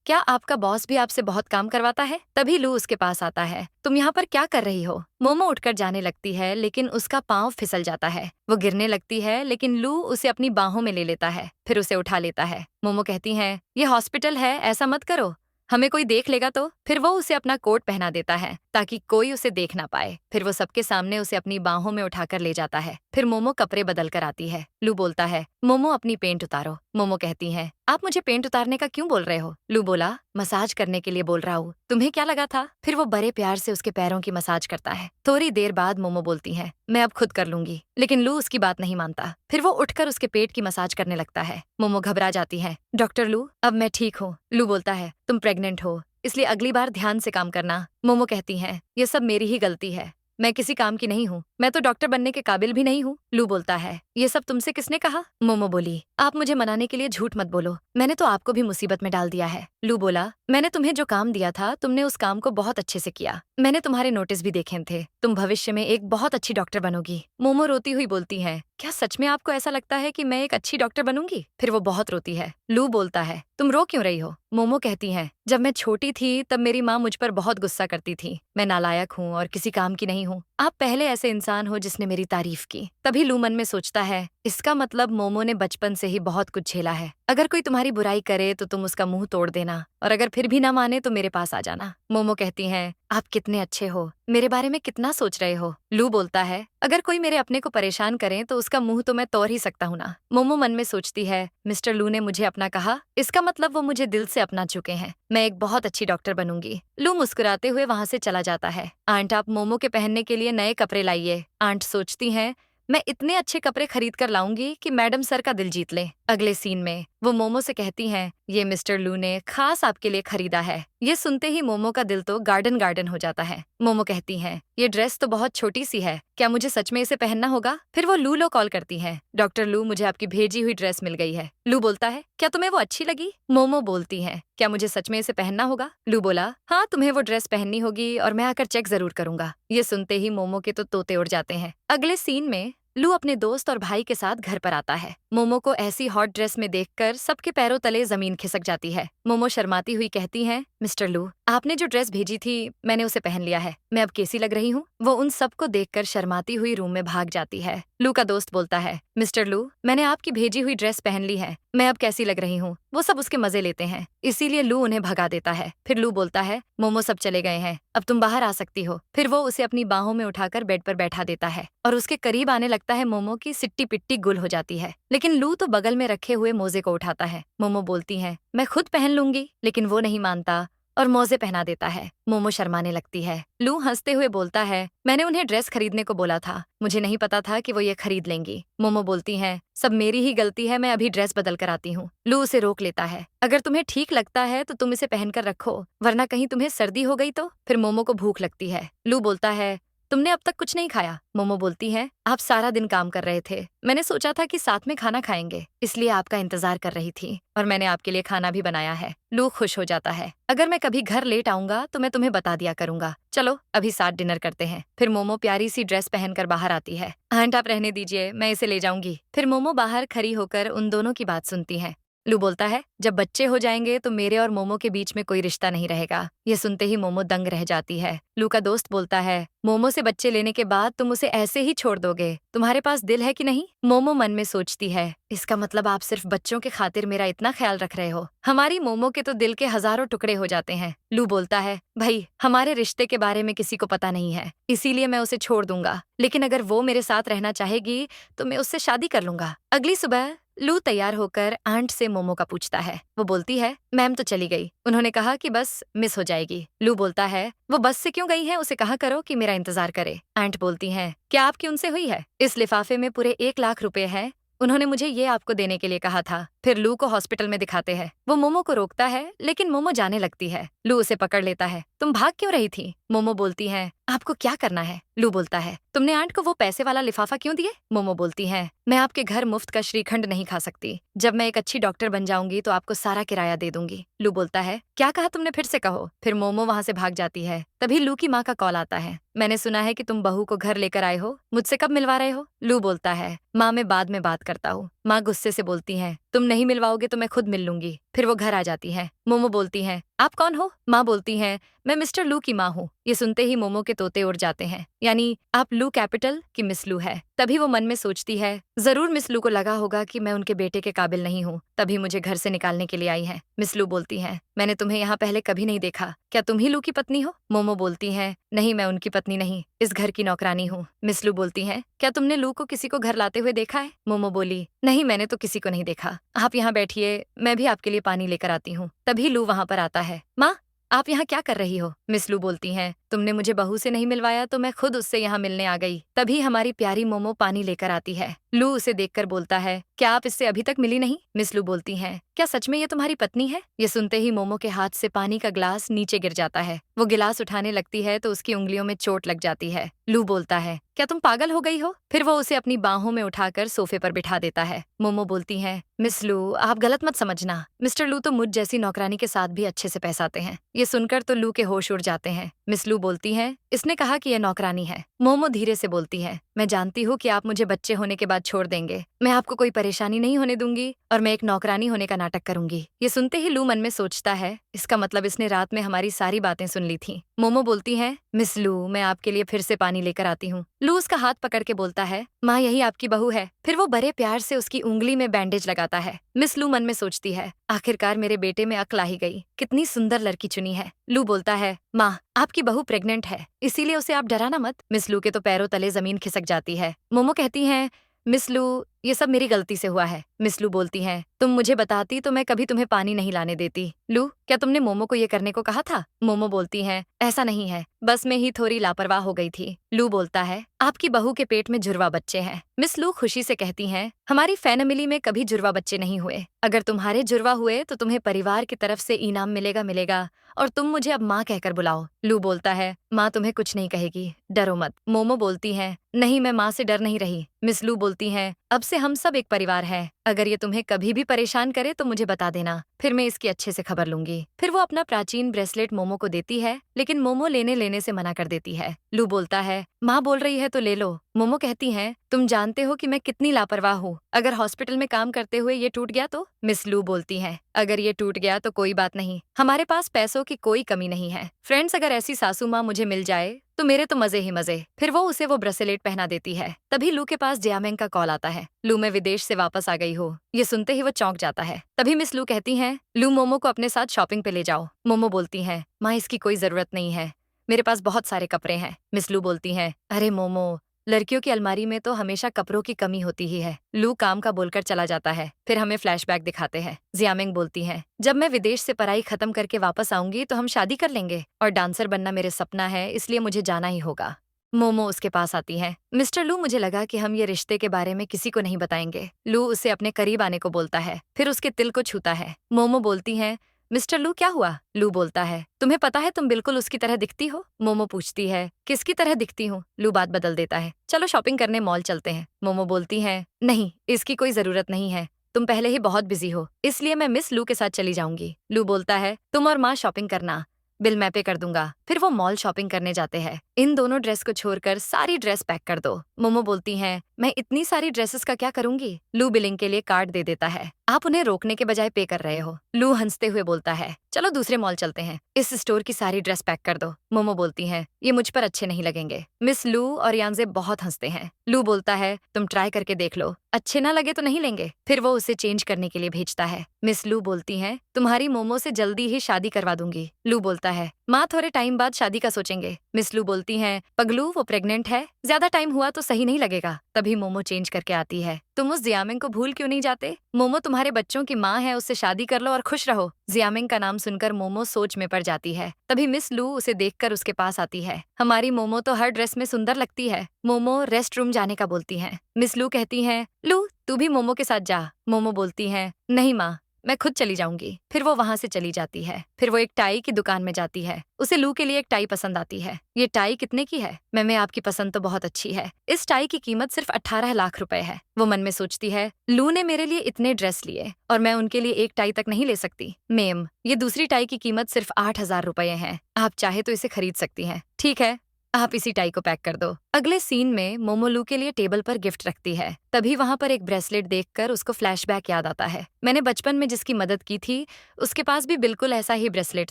क्या आपका बॉस भी आपसे बहुत काम करवाता है? तभी लू उसके पास आता है। तुम यहाँ पर क्या कर रही हो? मोमो उठकर जाने लगती है, लेकिन उसका पाँव फिसल जाता है। वो गिरने लगती है, लेकिन लू उसे अपनी बाहों में ले लेता है, फिर उसे उठा लेता है। मोमो कहती है, ये हॉस्पिटल है, ऐसा मत करो, हमें कोई देख लेगा तो? फिर वो उसे अपना कोट पहना देता है ताकि कोई उसे देख ना पाए। फिर वो सबके सामने उसे अपनी बाहों में उठाकर ले जाता है। फिर मोमो कपड़े बदल कर आती है। लू बोलता है, मोमो अपनी पेंट उतारो। मोमो कहती है, आप मुझे पेंट उतारने का क्यों बोल रहे हो? लू बोला, मसाज करने के लिए बोल रहा हूँ, तुम्हें क्या लगा था? फिर वो बड़े प्यार से उसके पैरों की मसाज करता है। थोड़ी देर बाद मोमो बोलती है, मैं अब खुद कर लूंगी, लेकिन लू उसकी बात नहीं मानता। फिर वो उठकर उसके पेट की मसाज करने लगता है। मोमो घबरा जाती है। डॉक्टर लू, अब मैं ठीक हूँ। लू बोलता है, तुम प्रेग्नेंट हो, इसलिए अगली बार ध्यान से काम करना। मोमो कहती हैं, ये सब मेरी ही गलती है। मैं किसी काम की नहीं हूँ। मैं तो डॉक्टर बनने के काबिल भी नहीं हूँ। लू बोलता है, ये सब तुमसे किसने कहा? मोमो बोली, आप मुझे मनाने के लिए झूठ मत बोलो। मैंने तो आपको भी मुसीबत में डाल दिया है। लू बोला, मैंने तुम्हें जो काम दिया था तुमने उस काम को बहुत अच्छे से किया। मैंने तुम्हारे नोटिस भी देखे थे। तुम भविष्य में एक बहुत अच्छी डॉक्टर बनोगी। मोमो रोती हुई बोलती है, क्या सच में आपको ऐसा लगता है कि मैं एक अच्छी डॉक्टर बनूंगी? फिर वो बहुत रोती है। लू बोलता है, तुम रो क्यों रही हो? मोमो कहती है, जब मैं छोटी थी तब मेरी माँ मुझ पर बहुत गुस्सा करती थी। मैं नालायक हूँ और किसी काम की नहीं हूँ। आप पहले ऐसे इंसान हो जिसने मेरी तारीफ की। तभी लू मन में सोचता है, इसका मतलब मोमो ने बचपन से ही बहुत कुछ झेला है। अगर कोई तुम्हारी बुराई करे तो तुम उसका मुंह तोड़ देना, और अगर फिर भी ना माने तो मेरे पास आ जाना। मोमो कहती है, आप कितने अच्छे हो, मेरे बारे में कितना सोच रहे हो। लू बोलता है, अगर कोई मेरे अपने को परेशान करे तो उसका मुंह तो मैं तोड़ ही सकता हूँ ना। मोमो मन में सोचती है, मिस्टर लू ने मुझे अपना कहा, इसका मतलब वो मुझे दिल से अपना चुके हैं। मैं एक बहुत अच्छी डॉक्टर बनूंगी। लू मुस्कुराते हुए वहां से चला जाता है। आंट, आप मोमो के पहनने के लिए नए कपड़े लाइए। आंट सोचती हैं, मैं इतने अच्छे कपड़े खरीद कर लाऊंगी कि मैडम सर का दिल जीत ले। अगले सीन में वो मोमो से कहती हैं, ये मिस्टर लू ने खास आपके लिए खरीदा है। ये सुनते ही मोमो का दिल तो गार्डन गार्डन हो जाता है। मोमो कहती हैं, ये ड्रेस तो बहुत छोटी सी है, क्या मुझे सच में इसे पहनना होगा? फिर वो लू लो कॉल करती है, डॉक्टर लू, मुझे आपकी भेजी हुई ड्रेस मिल गई है। लू बोलता है, क्या तुम्हें वो अच्छी लगी? मोमो बोलती है, क्या मुझे सच में इसे पहनना होगा? लू बोला, हाँ, तुम्हें वो ड्रेस पहननी होगी और मैं आकर चेक जरूर करूंगा। ये सुनते ही मोमो के तो तोते उड़ जाते हैं। अगले सीन में लू अपने दोस्त और भाई के साथ घर पर आता है। मोमो को ऐसी हॉट ड्रेस में देखकर सबके पैरों तले जमीन खिसक जाती है। मोमो शर्माती हुई कहती है, मिस्टर लू, आपने जो ड्रेस भेजी थी मैंने उसे पहन लिया है। मैं अब कैसी लग रही हूँ? वो उन सबको देखकर शर्माती हुई रूम में भाग जाती है। लू का दोस्त बोलता है, मिस्टर लू, मैंने आपकी भेजी हुई ड्रेस पहन ली है, मैं अब कैसी लग रही हूँ? वो सब उसके मजे लेते हैं, इसीलिए लू उन्हें भगा देता है। फिर लू बोलता है, मोमो सब चले गए हैं, अब तुम बाहर आ सकती हो। फिर वो उसे अपनी बाहों में उठाकर बेड पर बैठा देता है और उसके करीब आने लगता है। मोमो की सिट्टी पिट्टी गुल हो जाती है, लेकिन लू तो बगल में रखे हुए मोजे को उठाता है। मोमो बोलती है, मैं खुद पहन लूंगी, लेकिन वो नहीं मानता और मोजे पहना देता है। मोमो शर्माने लगती है। लू हंसते हुए बोलता है, मैंने उन्हें ड्रेस खरीदने को बोला था, मुझे नहीं पता था कि वो ये खरीद लेंगी। मोमो बोलती है, सब मेरी ही गलती है, मैं अभी ड्रेस बदल कर आती हूँ। लू उसे रोक लेता है, अगर तुम्हें ठीक लगता है तो तुम इसे पहनकर रखो, वरना कहीं तुम्हें सर्दी हो गई तो। फिर मोमो को भूख लगती है। लू बोलता है, तुमने अब तक कुछ नहीं खाया? मोमो बोलती है, आप सारा दिन काम कर रहे थे, मैंने सोचा था कि साथ में खाना खाएंगे, इसलिए आपका इंतजार कर रही थी और मैंने आपके लिए खाना भी बनाया है। लू खुश हो जाता है, अगर मैं कभी घर लेट आऊंगा तो मैं तुम्हें बता दिया करूंगा। चलो अभी साथ डिनर करते हैं। फिर मोमो प्यारी सी ड्रेस पहनकर बाहर आती है। आंट, आप रहने दीजिए, मैं इसे ले जाऊंगी। फिर मोमो बाहर खड़ी होकर उन दोनों की बात सुनती है। लू बोलता है, जब बच्चे हो जाएंगे तो मेरे और मोमो के बीच में कोई रिश्ता नहीं रहेगा। ये सुनते ही मोमो दंग रह जाती है। लू का दोस्त बोलता है, मोमो से बच्चे लेने के बाद तुम उसे ऐसे ही छोड़ दोगे? तुम्हारे पास दिल है कि नहीं? मोमो मन में सोचती है, इसका मतलब आप सिर्फ बच्चों के खातिर मेरा इतना ख्याल रख रहे हो। हमारी मोमो के तो दिल के हजारों टुकड़े हो जाते हैं। लू बोलता है, भाई, हमारे रिश्ते के बारे में किसी को पता नहीं है, इसीलिए मैं उसे छोड़ दूंगा, लेकिन अगर वो मेरे साथ रहना चाहेगी तो मैं उससे शादी कर लूंगा। अगली सुबह लू तैयार होकर आंट से मोमो का पूछता है। वो बोलती है, मैम तो चली गई, उन्होंने कहा कि बस मिस हो जाएगी। लू बोलता है, वो बस से क्यों गई है? उसे कहा करो कि मेरा इंतजार करे। आंट बोलती है, क्या आपकी उनसे हुई है? इस लिफाफे में पूरे 1 लाख रुपए है, उन्होंने मुझे ये आपको देने के लिए कहा था। फिर लू को हॉस्पिटल में दिखाते हैं। वो मोमो को रोकता है, लेकिन मोमो जाने लगती है। लू उसे पकड़ लेता है, तुम भाग क्यों रही थी? मोमो बोलती है, आपको क्या करना है? लू बोलता है, तुमने आंट को वो पैसे वाला लिफाफा क्यों दिए? मोमो बोलती है, मैं आपके घर मुफ्त का श्रीखंड नहीं खा सकती, जब मैं एक अच्छी डॉक्टर बन जाऊंगी तो आपको सारा किराया दे दूंगी। लू बोलता है, क्या कहा तुमने? फिर से कहो। फिर मोमो वहां से भाग जाती है। तभी लू की माँ का कॉल आता है, मैंने सुना है कि तुम बहू को घर लेकर आए हो, मुझसे कब मिलवा रहे हो? लू बोलता है, माँ, मैं बाद में बात करता हूँ। माँ गुस्से से बोलती है, तुम नहीं मिलवाओगे तो मैं खुद मिल लूंगी। फिर वो घर आ जाती है। मोमो बोलती है, आप कौन हो? माँ बोलती है, मैं मिस्टर लू की माँ हूँ। ये सुनते ही मोमो के तोते उड़ जाते हैं, यानी आप लू कैपिटल की मिस लू है। तभी वो मन में सोचती है, जरूर मिस लू को लगा होगा कि मैं उनके बेटे के काबिल नहीं हूँ, तभी मुझे घर से निकालने के लिए आई है। मिस लू बोलती है, मैंने तुम्हें यहाँ पहले कभी नहीं देखा, क्या तुम ही लू की पत्नी हो? मोमो बोलती है, नहीं, मैं उनकी पत्नी नहीं, इस घर की नौकरानी हूँ। मिस लू बोलती है, क्या तुमने लू को किसी को घर लाते हुए देखा है? मोमो बोली, नहीं, मैंने तो किसी को नहीं देखा। आप यहाँ बैठिए, मैं भी आपके लिए पानी लेकर आती हूँ। तभी लू वहां पर आता है। माँ, आप यहाँ क्या कर रही हो? मिस लू बोलती हैं, तुमने मुझे बहू से नहीं मिलवाया तो मैं खुद उससे यहाँ मिलने आ गई। तभी हमारी प्यारी मोमो पानी लेकर आती है। लू उसे देखकर बोलता है, क्या आप इससे अभी तक मिली नहीं? मिस लू बोलती है, क्या सच में ये तुम्हारी पत्नी है? ये सुनते ही मोमो के हाथ से पानी का ग्लास नीचे गिर जाता है। वो गिलास उठाने लगती है तो उसकी उंगलियों में चोट लग जाती है। लू बोलता है, क्या तुम पागल हो गई हो? फिर वो उसे अपनी बाहों में उठाकर सोफे पर बिठा देता है। मोमो बोलती है, मिस लू आप गलत मत समझना, मिस्टर लू तो मुझ जैसी नौकरानी के साथ भी अच्छे से पैसा आते हैं। ये सुनकर तो लू के होश उड़ जाते हैं। मिस लू बोलती है, इसने कहा कि यह नौकरानी है। मोमो धीरे से बोलती है, मैं जानती हूँ कि आप मुझे बच्चे होने के बाद छोड़ देंगे। मैं आपको कोई परेशानी नहीं होने दूंगी और मैं एक नौकरानी होने का नाटक करूंगी। ये सुनते ही लू मन में सोचता है, इसका मतलब इसने रात में हमारी सारी बातें सुन ली थी। मोमो बोलती है, मिस लू मैं आपके लिए फिर से पानी लेकर आती हूँ। लू उसका हाथ पकड़ के बोलता है, माँ यही आपकी बहू है। फिर वो बड़े प्यार से उसकी उंगली में बैंडेज लगाता है। मिस लू मन में सोचती है, आखिरकार मेरे बेटे में अक्ल आ ही गई, कितनी सुंदर लड़की चुनी है। लू बोलता है, माँ आपकी बहू प्रेग्नेंट है, इसीलिए उसे आप डराना मत। मिस लू के तो पैरों तले जमीन खिसक जाती है। मोमो कहती है, मिस लू ये सब मेरी गलती से हुआ है। मिस लू बोलती है, तुम मुझे बताती तो मैं कभी तुम्हें पानी नहीं लाने देती। लू क्या तुमने मोमो को ये करने को कहा था? मोमो बोलती है, ऐसा नहीं है, बस मैं ही थोड़ी लापरवाह हो गई थी। लू बोलता है, आपकी बहू के पेट में जुड़वा बच्चे हैं। मिस लू खुशी से कहती हैं, हमारी फैमिली में कभी जुड़वा बच्चे नहीं हुए। अगर तुम्हारे जुड़वा हुए तो तुम्हें परिवार की तरफ से इनाम मिलेगा और तुम मुझे अब माँ कहकर बुलाओ। लू बोलता है, माँ तुम्हें कुछ नहीं कहेगी, डरो मत। मोमो बोलती है, नहीं मैं माँ से डर नहीं रही। मिस लू बोलती है, अब से हम सब एक परिवार है, अगर ये तुम्हें कभी भी परेशान करे तो मुझे बता देना, फिर मैं इसकी अच्छे से खबर लूंगी। फिर वो अपना प्राचीन ब्रेसलेट मोमो को देती है, लेकिन मोमो लेने से मना कर देती है। लू बोलता है, माँ बोल रही है तो ले लो। मोमो कहती है, तुम जानते हो कि मैं कितनी लापरवाह हूँ, अगर हॉस्पिटल में काम करते हुए ये टूट गया तो? मिस लू बोलती है, अगर ये टूट गया तो कोई बात नहीं, हमारे पास पैसों की कोई कमी नहीं है। फ्रेंड्स अगर ऐसी सासू माँ मुझे मिल जाए तो मेरे तो मजे ही मजे। फिर वो उसे वो ब्रेसलेट पहना देती है। तभी लू के पास जियामेंग का कॉल आता है, लू मैं विदेश से वापस आ गई हूँ। ये सुनते ही वो चौंक जाता है। तभी मिस लू कहती हैं, लू मोमो को अपने साथ शॉपिंग पे ले जाओ। मोमो बोलती है, माँ इसकी कोई जरूरत नहीं है, मेरे पास बहुत सारे कपड़े हैं। मिस लू बोलती हैं, अरे मोमो लड़कियों की अलमारी में तो हमेशा कपड़ों की कमी होती ही है। लू काम का बोलकर चला जाता है। फिर हमें फ्लैशबैक दिखाते हैं। जियामिंग बोलती है, जब मैं विदेश से पढ़ाई खत्म करके वापस आऊंगी तो हम शादी कर लेंगे और डांसर बनना मेरे सपना है, इसलिए मुझे जाना ही होगा। मोमो उसके पास आती है, मिस्टर लू मुझे लगा कि हम ये रिश्ते के बारे में किसी को नहीं बताएंगे। लू उसे अपने करीब आने को बोलता है, फिर उसके तिल को छूता है। मोमो बोलती है, मिस्टर लू क्या हुआ? लू बोलता है, तुम्हें पता है तुम बिल्कुल उसकी तरह दिखती हो। मोमो पूछती है, किसकी तरह दिखती हूँ? लू बात बदल देता है, चलो शॉपिंग करने मॉल चलते हैं। मोमो बोलती है, नहीं इसकी कोई जरूरत नहीं है, तुम पहले ही बहुत बिजी हो, इसलिए मैं मिस लू के साथ चली जाऊंगी। लू बोलता है, तुम और माँ शॉपिंग करना, बिल मैं पे कर दूंगा। फिर वो मॉल शॉपिंग करने जाते हैं। इन दोनों ड्रेस को छोड़कर सारी ड्रेस पैक कर दो। मोमो बोलती हैं, मैं इतनी सारी ड्रेसेस का क्या करूंगी? लू बिलिंग के लिए कार्ड दे देता है, आप उन्हें रोकने के बजाय पे कर रहे हो। लू हंसते हुए बोलता है, चलो दूसरे मॉल चलते हैं, इस स्टोर की सारी ड्रेस पैक कर दो। मोमो बोलती है, ये मुझ पर अच्छे नहीं लगेंगे। मिस लू और यांजे बहुत हंसते हैं। लू बोलता है, तुम ट्राई करके देख लो, अच्छे ना लगे तो नहीं लेंगे। फिर वो उसे चेंज करने के लिए भेजता है। मिस लू बोलती है, तुम्हारी मोमो से जल्दी ही शादी करवा दूंगी। लू बोलता है, माँ थोड़े टाइम बाद शादी का सोचेंगे। मिस लू बोलती है, पगलू वो प्रेग्नेंट है, ज्यादा टाइम हुआ तो सही नहीं लगेगा। तभी मोमो चेंज करके आती है, तुम उस जियामिंग को भूल क्यों नहीं जाते? मोमो तुम्हारे बच्चों की माँ है, उससे शादी कर लो और खुश रहो। जियामिंग का नाम सुनकर मोमो सोच में पड़ जाती है। तभी मिस लू उसे देखकर उसके पास आती है, हमारी मोमो तो हर ड्रेस में सुंदर लगती है। मोमो रेस्ट रूम जाने का बोलती है। मिस लू कहती है, लू तू भी मोमो के साथ जा। मोमो बोलती है, नहीं माँ मैं खुद चली जाऊंगी। फिर वो वहां से चली जाती है। फिर वो एक टाई की दुकान में जाती है। उसे लू के लिए एक टाई पसंद आती है। ये टाई कितने की है? मैं आपकी पसंद तो बहुत अच्छी है। इस टाई की कीमत सिर्फ 18 लाख रुपए है। वो मन में सोचती है, लू ने मेरे लिए इतने ड्रेस लिए और मैं उनके लिए एक टाई तक नहीं ले सकती। मेम ये दूसरी टाई की कीमत सिर्फ 8,000 रुपए है, आप चाहे तो इसे खरीद सकती हैं। ठीक है आप इसी टाई को पैक कर दो। अगले सीन में मोमो लू के लिए टेबल पर गिफ्ट रखती है। तभी वहां पर एक ब्रेसलेट देखकर उसको फ्लैशबैक याद आता है, मैंने बचपन में जिसकी मदद की थी उसके पास भी बिल्कुल ऐसा ही ब्रेसलेट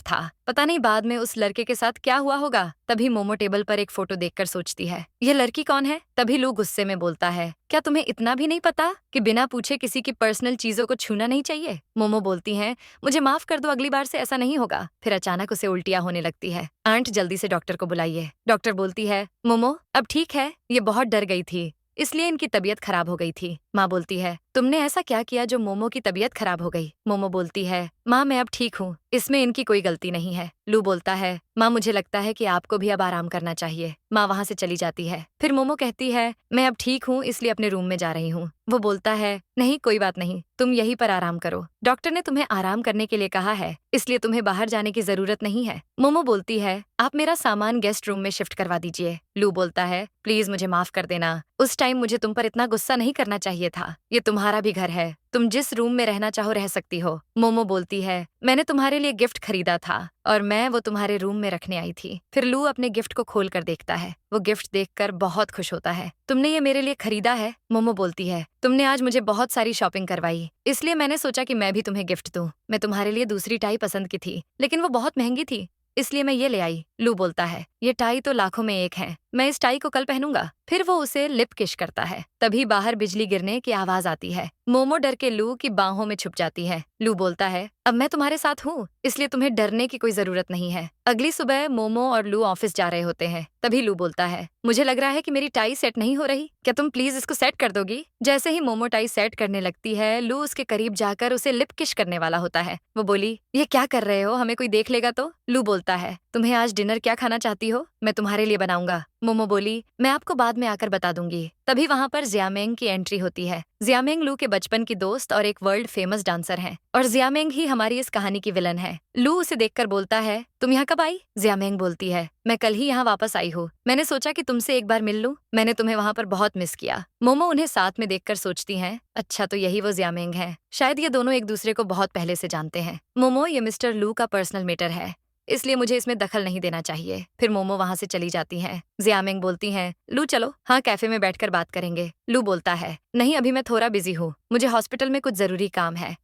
था। पता नहीं बाद में उस लड़के के साथ क्या हुआ होगा। तभी मोमो टेबल पर एक फोटो देखकर सोचती है, ये लड़की कौन है? तभी लू गुस्से में बोलता है, क्या तुम्हें इतना भी नहीं पता कि बिना पूछे किसी की पर्सनल चीजों को छूना नहीं चाहिए? मोमो बोलती है, मुझे माफ कर दो, अगली बार से ऐसा नहीं होगा। फिर अचानक उसे उल्टियां होने लगती है। आंट जल्दी से डॉक्टर को बुलाइए। डॉक्टर बोलती है, मोमो अब ठीक है, ये बहुत डर गई थी इसलिए इनकी तबीयत खराब हो गई थी। माँ बोलती है, तुमने ऐसा क्या किया जो मोमो की तबीयत खराब हो गई? मोमो बोलती है, माँ मैं अब ठीक हूँ, इसमें इनकी कोई गलती नहीं है। लू बोलता है, माँ मुझे लगता है कि आपको भी अब आराम करना चाहिए। माँ वहाँ से चली जाती है। फिर मोमो कहती है, मैं अब ठीक हूँ इसलिए अपने रूम में जा रही हूँ। वो बोलता है, नहीं कोई बात नहीं, तुम यहीं पर आराम करो। डॉक्टर ने तुम्हें आराम करने के लिए कहा है, इसलिए तुम्हें बाहर जाने की जरूरत नहीं है। मोमो बोलती है, आप मेरा सामान गेस्ट रूम में शिफ्ट करवा दीजिए। लू बोलता है, प्लीज मुझे माफ कर देना, उस टाइम मुझे तुम पर इतना गुस्सा नहीं करना चाहिए था। ये तुम्हारा भी घर है, तुम जिस रूम में रहना चाहो रह सकती हो। मोमो बोलती है, मैंने तुम्हारे लिए गिफ्ट खरीदा था और मैं वो तुम्हारे रूम में रखने आई थी। फिर लू अपने गिफ्ट को खोल कर देखता है। वो गिफ्ट देखकर बहुत खुश होता है। तुमने ये मेरे लिए खरीदा है? मोमो बोलती है, तुमने आज मुझे बहुत सारी शॉपिंग करवाई, इसलिए मैंने सोचा कि मैं भी तुम्हें गिफ्ट दूं। मैं तुम्हारे लिए दूसरी टाई पसंद की थी, लेकिन वो बहुत महंगी थी, इसलिए मैं ये ले आई। लू बोलता है, ये टाई तो लाखों में एक है, मैं इस टाई को कल पहनूंगा। फिर वो उसे लिप किश करता है। तभी बाहर बिजली गिरने की आवाज आती है। मोमो डर के लू की बाहों में छुप जाती है। लू बोलता है, अब मैं तुम्हारे साथ हूँ, इसलिए तुम्हें डरने की कोई जरूरत नहीं है। अगली सुबह मोमो और लू ऑफिस जा रहे होते हैं। तभी लू बोलता है, मुझे लग रहा है कि मेरी टाई सेट नहीं हो रही, क्या तुम प्लीज इसको सेट कर दोगी? जैसे ही मोमो टाई सेट करने लगती है, लू उसके करीब जाकर उसे लिप किश करने वाला होता है। वो बोली, ये क्या कर रहे हो, हमें कोई देख लेगा तो? लू बोलता है, तुम्हें आज डिनर क्या खाना चाहती हो, मैं तुम्हारे लिए बनाऊंगा। मोमो बोली, मैं आपको बाद में आकर बता दूंगी। तभी वहाँ पर जियामेंग की एंट्री होती है। जियामेंग लू के बचपन की दोस्त और एक वर्ल्ड फेमस डांसर हैं, और जियामेंग ही हमारी इस कहानी की विलन है। लू उसे देखकर बोलता है, तुम यहाँ कब आई? जियामेंग बोलती है, मैं कल ही यहाँ वापस आई हूँ, मैंने सोचा कि तुमसे एक बार मिल लूं, मैंने तुम्हें वहाँ पर बहुत मिस किया। मोमो उन्हें साथ में देखकर सोचती हैं, अच्छा तो यही वो जियामेंग है, शायद ये दोनों एक दूसरे को बहुत पहले से जानते हैं। मोमो, ये मिस्टर लू का पर्सनल मैटर है, इसलिए मुझे इसमें दखल नहीं देना चाहिए। फिर मोमो वहाँ से चली जाती हैं। जियामेंग बोलती हैं, लू चलो, हाँ कैफे में बैठकर बात करेंगे। लू बोलता है, नहीं अभी मैं थोड़ा बिजी हूँ, मुझे हॉस्पिटल में कुछ जरूरी काम है।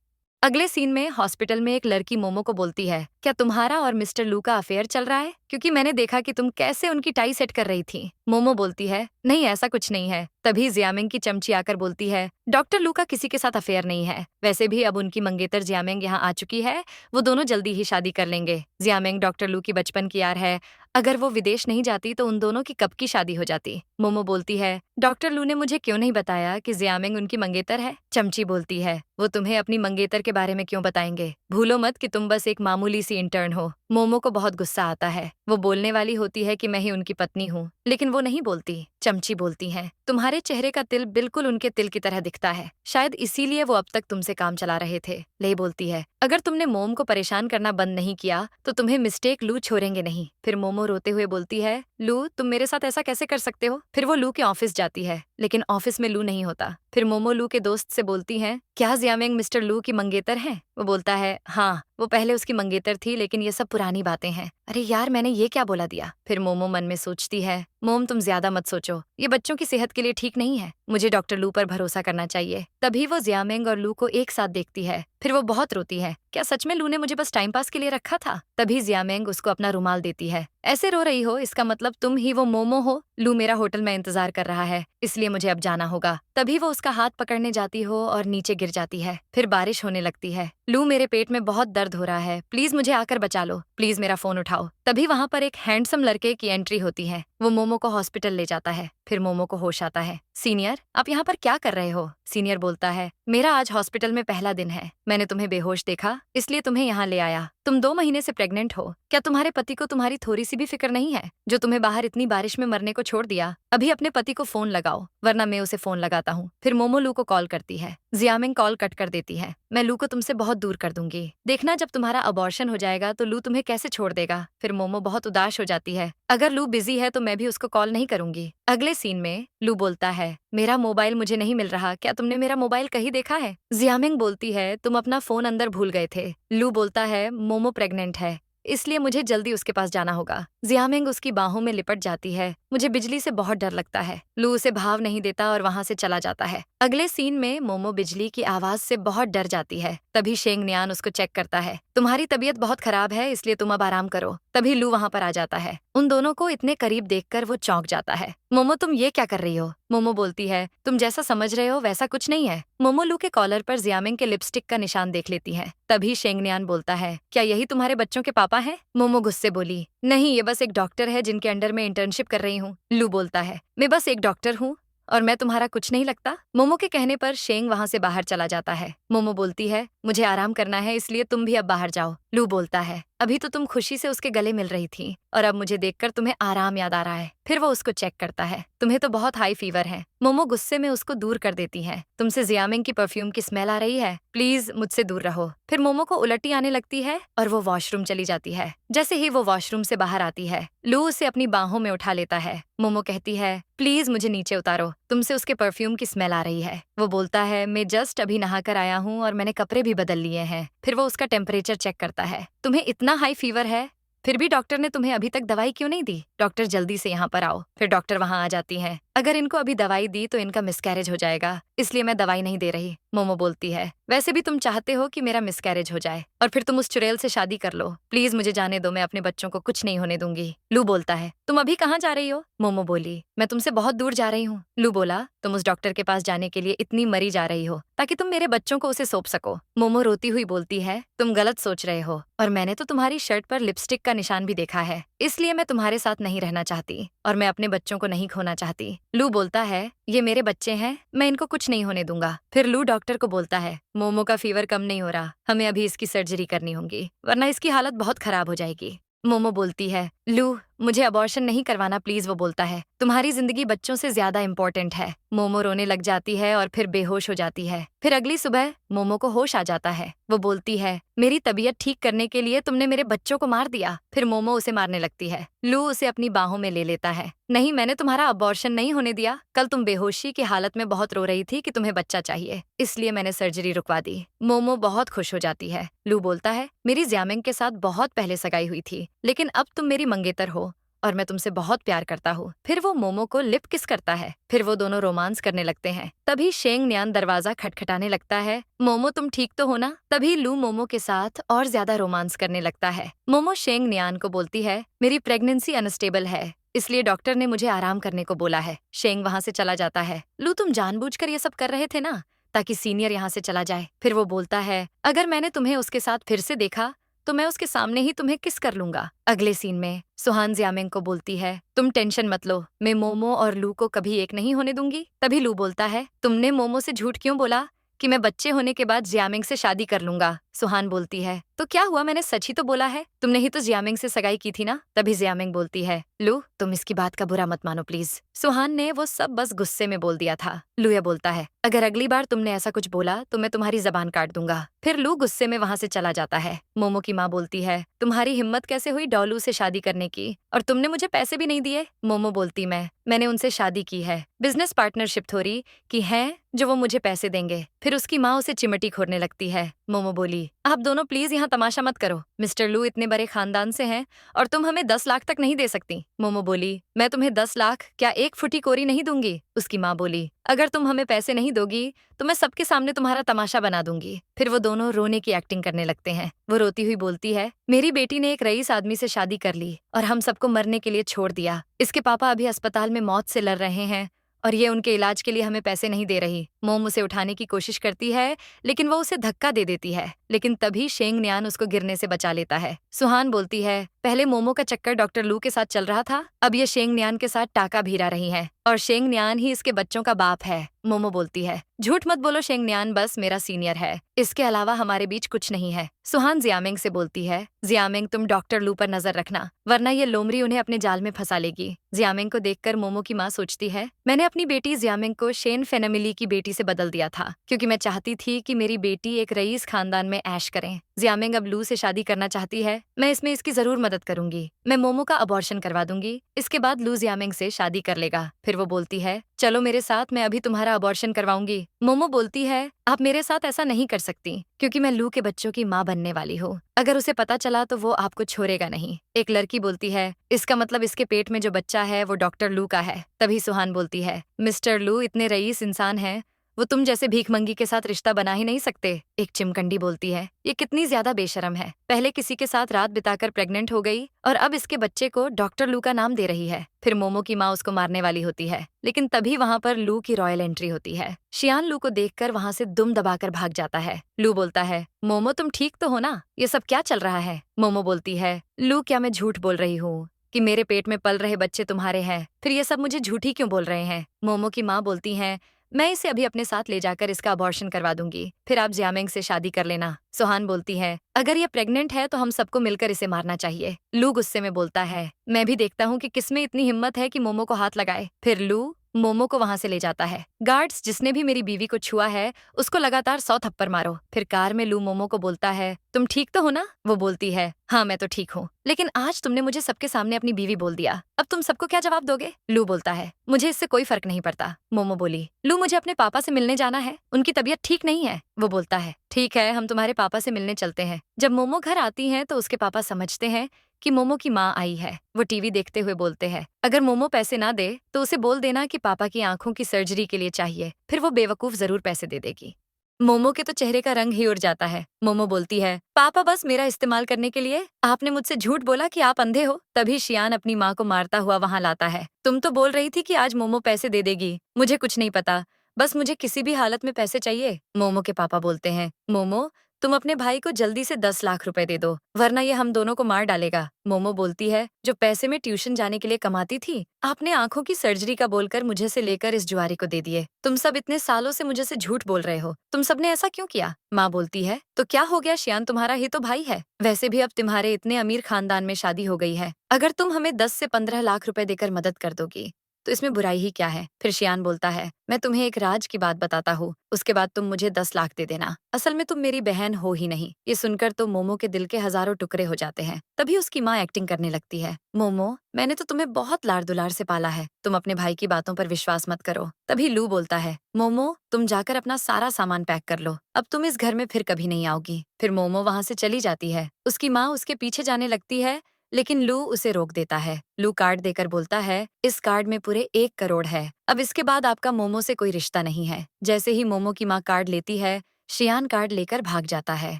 अगले सीन में हॉस्पिटल में एक लड़की मोमो को बोलती है, क्या तुम्हारा और मिस्टर लू का अफेयर चल रहा है? क्योंकि मैंने देखा कि तुम कैसे उनकी टाई सेट कर रही थी। मोमो बोलती है, नहीं ऐसा कुछ नहीं है। तभी जियामिंग की चमची आकर बोलती है, डॉक्टर लू का किसी के साथ अफेयर नहीं है, वैसे भी अब उनकी मंगेतर जियामिंग यहाँ आ चुकी है, वो दोनों जल्दी ही शादी कर लेंगे। जियामिंग डॉक्टर लू की बचपन की यार है, अगर वो विदेश नहीं जाती तो उन दोनों की कब की शादी हो जाती। मोमो बोलती है, डॉक्टर लू ने मुझे क्यों नहीं बताया कि जियामिंग उनकी मंगेतर है? चमची बोलती है, वो तुम्हें अपनी मंगेतर के बारे में क्यों बताएंगे? भूलो मत कि तुम बस एक मामूली सी इंटर्न हो। मोमो को बहुत गुस्सा आता है। वो बोलने वाली होती है कि मैं ही उनकी पत्नी हूँ, लेकिन वो नहीं बोलती। चमची बोलती है, तुम्हारे चेहरे का तिल बिल्कुल उनके तिल की तरह दिखता है, शायद इसीलिए वो अब तक तुमसे काम चला रहे थे। ले बोलती है, अगर तुमने मोम को परेशान करना बंद नहीं किया तो तुम्हें मिस्टेक लू छोड़ेंगे नहीं। फिर मोमो रोते हुए बोलती है, लू तुम मेरे साथ ऐसा कैसे कर सकते हो? फिर वो लू के ऑफिस जाती है, लेकिन ऑफिस में लू नहीं होता। फिर मोमो लू के दोस्त से बोलती है, क्या जियामिंग मिस्टर लू की मंगेतर है? वो बोलता है, हाँ वो पहले उसकी मंगेतर थी, लेकिन ये सब पुरानी बातें हैं। अरे यार मैंने ये क्या बोला दिया। फिर मोमो मन में सोचती है, मोम तुम ज्यादा मत सोचो, ये बच्चों की सेहत के लिए ठीक नहीं है, मुझे डॉक्टर लू पर भरोसा करना चाहिए। तभी वो जियामिंग और लू को एक साथ देखती है। फिर वो बहुत रोती है, क्या सच में लू ने मुझे बस टाइम पास के लिए रखा था? तभी जियामिंग उसको अपना रुमाल देती है। ऐसे रो रही हो, इसका मतलब तुम ही वो मोमो हो। लू मेरा होटल में इंतजार कर रहा है, इसलिए मुझे अब जाना होगा। तभी वो उसका हाथ पकड़ने जाती हो और नीचे गिर जाती है। फिर बारिश होने लगती है। लू मेरे पेट में बहुत दर्द हो रहा है, प्लीज मुझे आकर बचा लो, प्लीज मेरा फोन उठाओ। तभी वहाँ पर एक हैंडसम लड़के की एंट्री होती है। वो मोमो को हॉस्पिटल ले जाता है। फिर मोमो को होश आता है। सीनियर आप यहाँ पर क्या कर रहे हो? सीनियर बोलता है, मेरा आज हॉस्पिटल में पहला दिन है, मैंने तुम्हें बेहोश देखा इसलिए तुम्हें यहाँ ले आया। तुम 2 महीने से प्रेग्नेंट हो, क्या तुम्हारे पति को तुम्हारी थोड़ी सी भी फिक्र नहीं है, जो तुम्हें बाहर इतनी बारिश में मरने को छोड़ दिया? अभी अपने पति को फोन लगाओ, वरना मैं उसे फोन लगाता हूँ। फिर मोमो लू को कॉल करती है। जियामिंग कॉल कट कर देती है। मैं लू को तुमसे बहुत दूर कर दूंगी, देखना जब तुम्हारा अबॉर्शन हो जाएगा तो लू तुम्हें कैसे छोड़ देगा। फिर मोमो बहुत उदास हो जाती है। अगर लू बिजी है तो मैं भी उसको कॉल नहीं करूंगी। अगले सीन में लू बोलता है, मेरा मोबाइल मुझे नहीं मिल रहा, क्या तुमने मेरा मोबाइल कहीं देखा है? जियामिंग बोलती है, तुम अपना फोन अंदर भूल गए थे। लू बोलता है, मोमो प्रेग्नेंट है, इसलिए मुझे जल्दी उसके पास जाना होगा। जियामिंग उसकी बाहों में लिपट जाती है। मुझे बिजली से बहुत डर लगता है। लू उसे भाव नहीं देता और वहाँ से चला जाता है। अगले सीन में मोमो बिजली की आवाज से बहुत डर जाती है। तभी शेंग नियान उसको चेक करता है। तुम्हारी तबीयत बहुत खराब है, इसलिए तुम अब आराम करो। तभी लू वहाँ पर आ जाता है। उन दोनों को इतने करीब देखकर वो चौंक जाता है। मोमो तुम ये क्या कर रही हो? मोमो बोलती है, तुम जैसा समझ रहे हो वैसा कुछ नहीं है। मोमो लू के कॉलर पर जियामिंग के लिपस्टिक का निशान देख लेती है। तभी शेंगनियान बोलता है, क्या यही तुम्हारे बच्चों के पापा हैं? मोमो गुस्से बोली, नहीं ये बस एक डॉक्टर है जिनके अंडर में इंटर्नशिप कर रही हूँ। लू बोलता है, मैं बस एक डॉक्टर हूँ और मैं तुम्हारा कुछ नहीं लगता? मोमो के कहने पर शेंग वहाँ से बाहर चला जाता है। मोमो बोलती है, मुझे आराम करना है, इसलिए तुम भी अब बाहर जाओ। लू बोलता है, अभी तो तुम खुशी से उसके गले मिल रही थी और अब मुझे देखकर तुम्हें आराम याद आ रहा है। फिर वो उसको चेक करता है, तुम्हें तो बहुत हाई फीवर है। मोमो गुस्से में उसको दूर कर देती है, तुमसे जियामिंग की परफ्यूम की स्मेल आ रही है, प्लीज मुझसे दूर रहो। फिर मोमो को उल्टी आने लगती है और वो वॉशरूम चली जाती है। जैसे ही वो वॉशरूम से बाहर आती है, लू उसे अपनी बाहों में उठा लेता है। मोमो कहती है, प्लीज मुझे नीचे उतारो, तुमसे उसके परफ्यूम की स्मेल आ रही है। वो बोलता है, मैं जस्ट अभी नहा कर आया हूँ और मैंने कपड़े भी बदल लिए हैं। फिर वो उसका टेम्परेचर चेक करता है, तुम्हें इतना हाई फीवर है, फिर भी डॉक्टर ने तुम्हें अभी तक दवाई क्यों नहीं दी? डॉक्टर जल्दी से यहाँ पर आओ। फिर डॉक्टर वहाँ आ जाती है, अगर इनको अभी दवाई दी तो इनका मिसकैरेज हो जाएगा, इसलिए मैं दवाई नहीं दे रही। मोमो बोलती है, वैसे भी तुम चाहते हो कि मेरा मिसकैरेज हो जाए और फिर तुम उस चुड़ैल से शादी कर लो। प्लीज मुझे जाने दो, मैं अपने बच्चों को कुछ नहीं होने दूंगी। लू बोलता है, तुम अभी कहाँ जा रही हो? मोमो बोली, मैं तुमसे बहुत दूर जा रही हूँ। लू बोला, तुम उस डॉक्टर के पास जाने के लिए इतनी मरी जा रही हो ताकि तुम मेरे बच्चों को उसे सौंप सको। मोमो रोती हुई बोलती है, तुम गलत सोच रहे हो और मैंने तो तुम्हारी शर्ट पर लिपस्टिक का निशान भी देखा है, इसलिए मैं तुम्हारे साथ नहीं रहना चाहती और मैं अपने बच्चों को नहीं खोना चाहती। लू बोलता है, ये मेरे बच्चे हैं, मैं इनको कुछ नहीं होने दूंगा। फिर लू डॉक्टर को बोलता है, मोमो का फीवर कम नहीं हो रहा, हमें अभी इसकी सर्जरी करनी होगी वरना इसकी हालत बहुत खराब हो जाएगी। मोमो बोलती है, लू मुझे अबॉर्शन नहीं करवाना प्लीज। वो बोलता है, तुम्हारी जिंदगी बच्चों से ज्यादा इम्पोर्टेंट है। मोमो रोने लग जाती है और फिर बेहोश हो जाती है। फिर अगली सुबह मोमो को होश आ जाता है। वो बोलती है, मेरी तबीयत ठीक करने के लिए तुमने मेरे बच्चों को मार दिया। फिर मोमो उसे मारने लगती है। लू उसे अपनी बाहों में ले लेता है, नहीं मैंने तुम्हारा अबॉर्शन नहीं होने दिया, कल तुम बेहोशी की हालत में बहुत रो रही थी कि तुम्हें बच्चा चाहिए, इसलिए मैंने सर्जरी रुकवा दी। मोमो बहुत खुश हो जाती है। लू बोलता है, मेरी जियामिंग के साथ बहुत पहले सगाई हुई थी, लेकिन अब तुम मेरी मंगेतर हो और मैं तुमसे बहुत प्यार करता हूँ। फिर वो मोमो को लिप किस करता है। फिर वो दोनों रोमांस करने लगते हैं। तभी शेंग न्यान दरवाजा खटखटाने लगता है, मोमो तुम ठीक तो हो ना? तभी लू मोमो के साथ और ज्यादा रोमांस करने लगता है। मोमो शेंग न्यान को बोलती है, मेरी प्रेगनेंसी अनस्टेबल है, इसलिए डॉक्टर ने मुझे आराम करने को बोला है। शेंग वहाँ से चला जाता है। लू तुम जानबूझकर ये सब कर रहे थे ना, ताकि सीनियर यहाँ से चला जाए। फिर वो बोलता है, अगर मैंने तुम्हें उसके साथ फिर से देखा तो मैं उसके सामने ही तुम्हें किस कर लूंगा। अगले सीन में सुहान जियामिंग को बोलती है, तुम टेंशन मत लो, मैं मोमो और लू को कभी एक नहीं होने दूंगी। तभी लू बोलता है, तुमने मोमो से झूठ क्यों बोला कि मैं बच्चे होने के बाद जियामिंग से शादी कर लूंगा? सुहान बोलती है, तो क्या हुआ, मैंने सच ही तो बोला है, तुमने ही तो जियामिंग से सगाई की थी ना। तभी जियामिंग बोलती है, लू तुम इसकी बात का बुरा मत मानो प्लीज। सुहान ने वो सब बस गुस्से में बोल दिया था। लू ये बोलता है, अगर अगली बार तुमने ऐसा कुछ बोला तो मैं तुम्हारी जबान काट दूंगा। फिर लू गुस्से में वहाँ से चला जाता है। मोमो की माँ बोलती है, तुम्हारी हिम्मत कैसे हुई डॉलू से शादी करने की, और तुमने मुझे पैसे भी नहीं दिए। मोमो बोलती, मैंने उनसे शादी की है, बिजनेस पार्टनरशिप थोड़ी की है जो वो मुझे पैसे देंगे। फिर उसकी माँ उसे चिमटी खोरने लगती है। मोमो बोली, आप दोनों प्लीज यहाँ तमाशा मत करो, मिस्टर लू इतने बड़े खानदान से हैं और तुम हमें 10 लाख तक नहीं दे सकती। मोमो बोली, मैं तुम्हें 10 लाख क्या एक फुटी कोरी नहीं दूंगी। उसकी माँ बोली, अगर तुम हमें पैसे नहीं दोगी तो मैं सबके सामने तुम्हारा तमाशा बना दूंगी। फिर वो दोनों रोने की एक्टिंग करने लगते हैं। वो रोती हुई बोलती है, मेरी बेटी ने एक रईस आदमी से शादी कर ली और हम सबको मरने के लिए छोड़ दिया। इसके पापा अभी अस्पताल में मौत से लड़ रहे हैं और ये उनके इलाज के लिए हमें पैसे नहीं दे रही। मोम उसे उठाने की कोशिश करती है लेकिन वो उसे धक्का दे देती है, लेकिन तभी शेंग न्यान उसको गिरने से बचा लेता है। सुहान बोलती है, पहले मोमो का चक्कर डॉक्टर लू के साथ चल रहा था, अब ये शेंग न्यान के साथ टाका भिरा रही है और शेंग न्यान ही इसके बच्चों का बाप है। मोमो बोलती है, झूठ मत बोलो शेंग न्यान बस मेरा सीनियर है, इसके अलावा हमारे बीच कुछ नहीं है। सुहान जियामिंग से बोलती है, जियामिंग तुम डॉक्टर लू पर नजर रखना वरना ये लोमड़ी उन्हें अपने जाल में फंसा लेगी। जियामिंग को देखकर मोमो की माँ सोचती है, मैंने अपनी बेटी जियामिंग को शेन फेनमिली की बेटी से बदल दिया था क्योंकि मैं चाहती थी कि मेरी बेटी एक रईस खानदान में ऐश करें। जियामिंग अब लू से शादी करना चाहती है, मैं इसमें इसकी जरूर मदद करूंगी, मैं मोमो का अबॉर्शन करवा दूंगी, इसके बाद लू जियामिंग से शादी कर लेगा। फिर वो बोलती है, चलो मेरे साथ, मैं अभी तुम्हारा अबॉर्शन करवाऊंगी। मोमो बोलती है, आप मेरे साथ ऐसा नहीं कर सकती क्योंकि मैं लू के बच्चों की माँ बनने वाली हूँ, अगर उसे पता चला तो वो आपको छोड़ेगा नहीं। एक लड़की बोलती है, इसका मतलब इसके पेट में जो बच्चा है वो डॉक्टर लू का है। तभी सुहान बोलती है, मिस्टर लू इतने रईस इंसान हैं, वो तुम जैसे भीखमंगी के साथ रिश्ता बना ही नहीं सकते। एक चिमकंडी बोलती है, ये कितनी ज्यादा बेशरम है, पहले किसी के साथ रात बिताकर प्रेग्नेंट हो गई और अब इसके बच्चे को डॉक्टर लू का नाम दे रही है। फिर मोमो की माँ उसको मारने वाली होती है, लेकिन तभी वहाँ पर लू की रॉयल एंट्री होती है। शियान लू को देखकर वहाँ से दुम दबाकर भाग जाता है। लू बोलता है, मोमो तुम ठीक तो हो ना, ये सब क्या चल रहा है? मोमो बोलती है, लू क्या मैं झूठ बोल रही हूँ, कि मेरे पेट में पल रहे बच्चे तुम्हारे हैं, फिर ये सब मुझे झूठी क्यों बोल रहे हैं? मोमो की माँ बोलती है, मैं इसे अभी अपने साथ ले जाकर इसका अबॉर्शन करवा दूंगी, फिर आप जियामिंग से शादी कर लेना। सोहान बोलती है, अगर ये प्रेग्नेंट है तो हम सबको मिलकर इसे मारना चाहिए। लू गुस्से में बोलता है, मैं भी देखता हूँ कि किसमें इतनी हिम्मत है कि मोमो को हाथ लगाए। फिर लू मोमो को वहां से ले जाता है। गार्ड्स, जिसने भी मेरी बीवी को छुआ है उसको लगातार 100 थप्पड़ मारो। फिर कार में लू मोमो को बोलता है, तुम ठीक तो हो ना? वो बोलती है, हाँ मैं तो ठीक हूँ, लेकिन आज तुमने मुझे सबके सामने अपनी बीवी बोल दिया, अब तुम सबको क्या जवाब दोगे? लू बोलता है, मुझे इससे कोई फर्क नहीं पड़ता। मोमो बोली, लू मुझे अपने पापा से मिलने जाना है, उनकी तबीयत ठीक नहीं है। वो बोलता है, ठीक है, हम तुम्हारे पापा से मिलने चलते हैं। जब मोमो घर आती है तो उसके पापा समझते हैं कि मोमो की माँ आई है। वो टीवी देखते हुए बोलते हैं, अगर मोमो पैसे ना दे तो उसे बोल देना कि पापा की आंखों की सर्जरी के लिए चाहिए, फिर वो बेवकूफ जरूर पैसे दे देगी। मोमो के तो चेहरे का रंग ही उड़ जाता है। मोमो बोलती है, पापा बस मेरा इस्तेमाल करने के लिए आपने मुझसे झूठ बोला कि आप अंधे हो। तभी शियान अपनी माँ को मारता हुआ वहां लाता है, तुम तो बोल रही थी कि आज मोमो पैसे दे देगी। मुझे कुछ नहीं पता, बस मुझे किसी भी हालत में पैसे चाहिए। मोमो के पापा बोलते हैं, मोमो तुम अपने भाई को जल्दी से 10 लाख रुपए दे दो, वरना ये हम दोनों को मार डालेगा। मोमो बोलती है, जो पैसे में ट्यूशन जाने के लिए कमाती थी, आपने आंखों की सर्जरी का बोलकर मुझे से लेकर इस जुआरी को दे दिए। तुम सब इतने सालों से मुझे से झूठ बोल रहे हो, तुम सबने ऐसा क्यों किया? माँ बोलती है, तो क्या हो गया शियान, तुम्हारा ही तो भाई है। वैसे भी अब तुम्हारे इतने अमीर खानदान में शादी हो गई है, अगर तुम हमें 10 से 15 लाख रुपए देकर मदद कर दोगी तो इसमें बुराई ही क्या है? फिर शियान बोलता है, मैं तुम्हें एक राज की बात बताता हूँ, उसके बाद तुम मुझे 10 लाख दे देना। असल में तुम मेरी बहन हो ही नहीं। ये सुनकर तो मोमो के दिल के हजारों टुकड़े हो जाते हैं। तभी उसकी माँ एक्टिंग करने लगती है, मोमो मैंने तो तुम्हें बहुत लाड़ दुलार से पाला है, तुम अपने भाई की बातों पर विश्वास मत करो। तभी लू बोलता है, मोमो तुम जाकर अपना सारा सामान पैक कर लो, अब तुम इस घर में फिर कभी नहीं आओगी। फिर मोमो वहां से चली जाती है। उसकी माँ उसके पीछे जाने लगती है, लेकिन लू उसे रोक देता है। लू कार्ड देकर बोलता है, इस कार्ड में पूरे 1 करोड़ है, अब इसके बाद आपका मोमो से कोई रिश्ता नहीं है। जैसे ही मोमो की माँ कार्ड लेती है, शियान कार्ड लेकर भाग जाता है।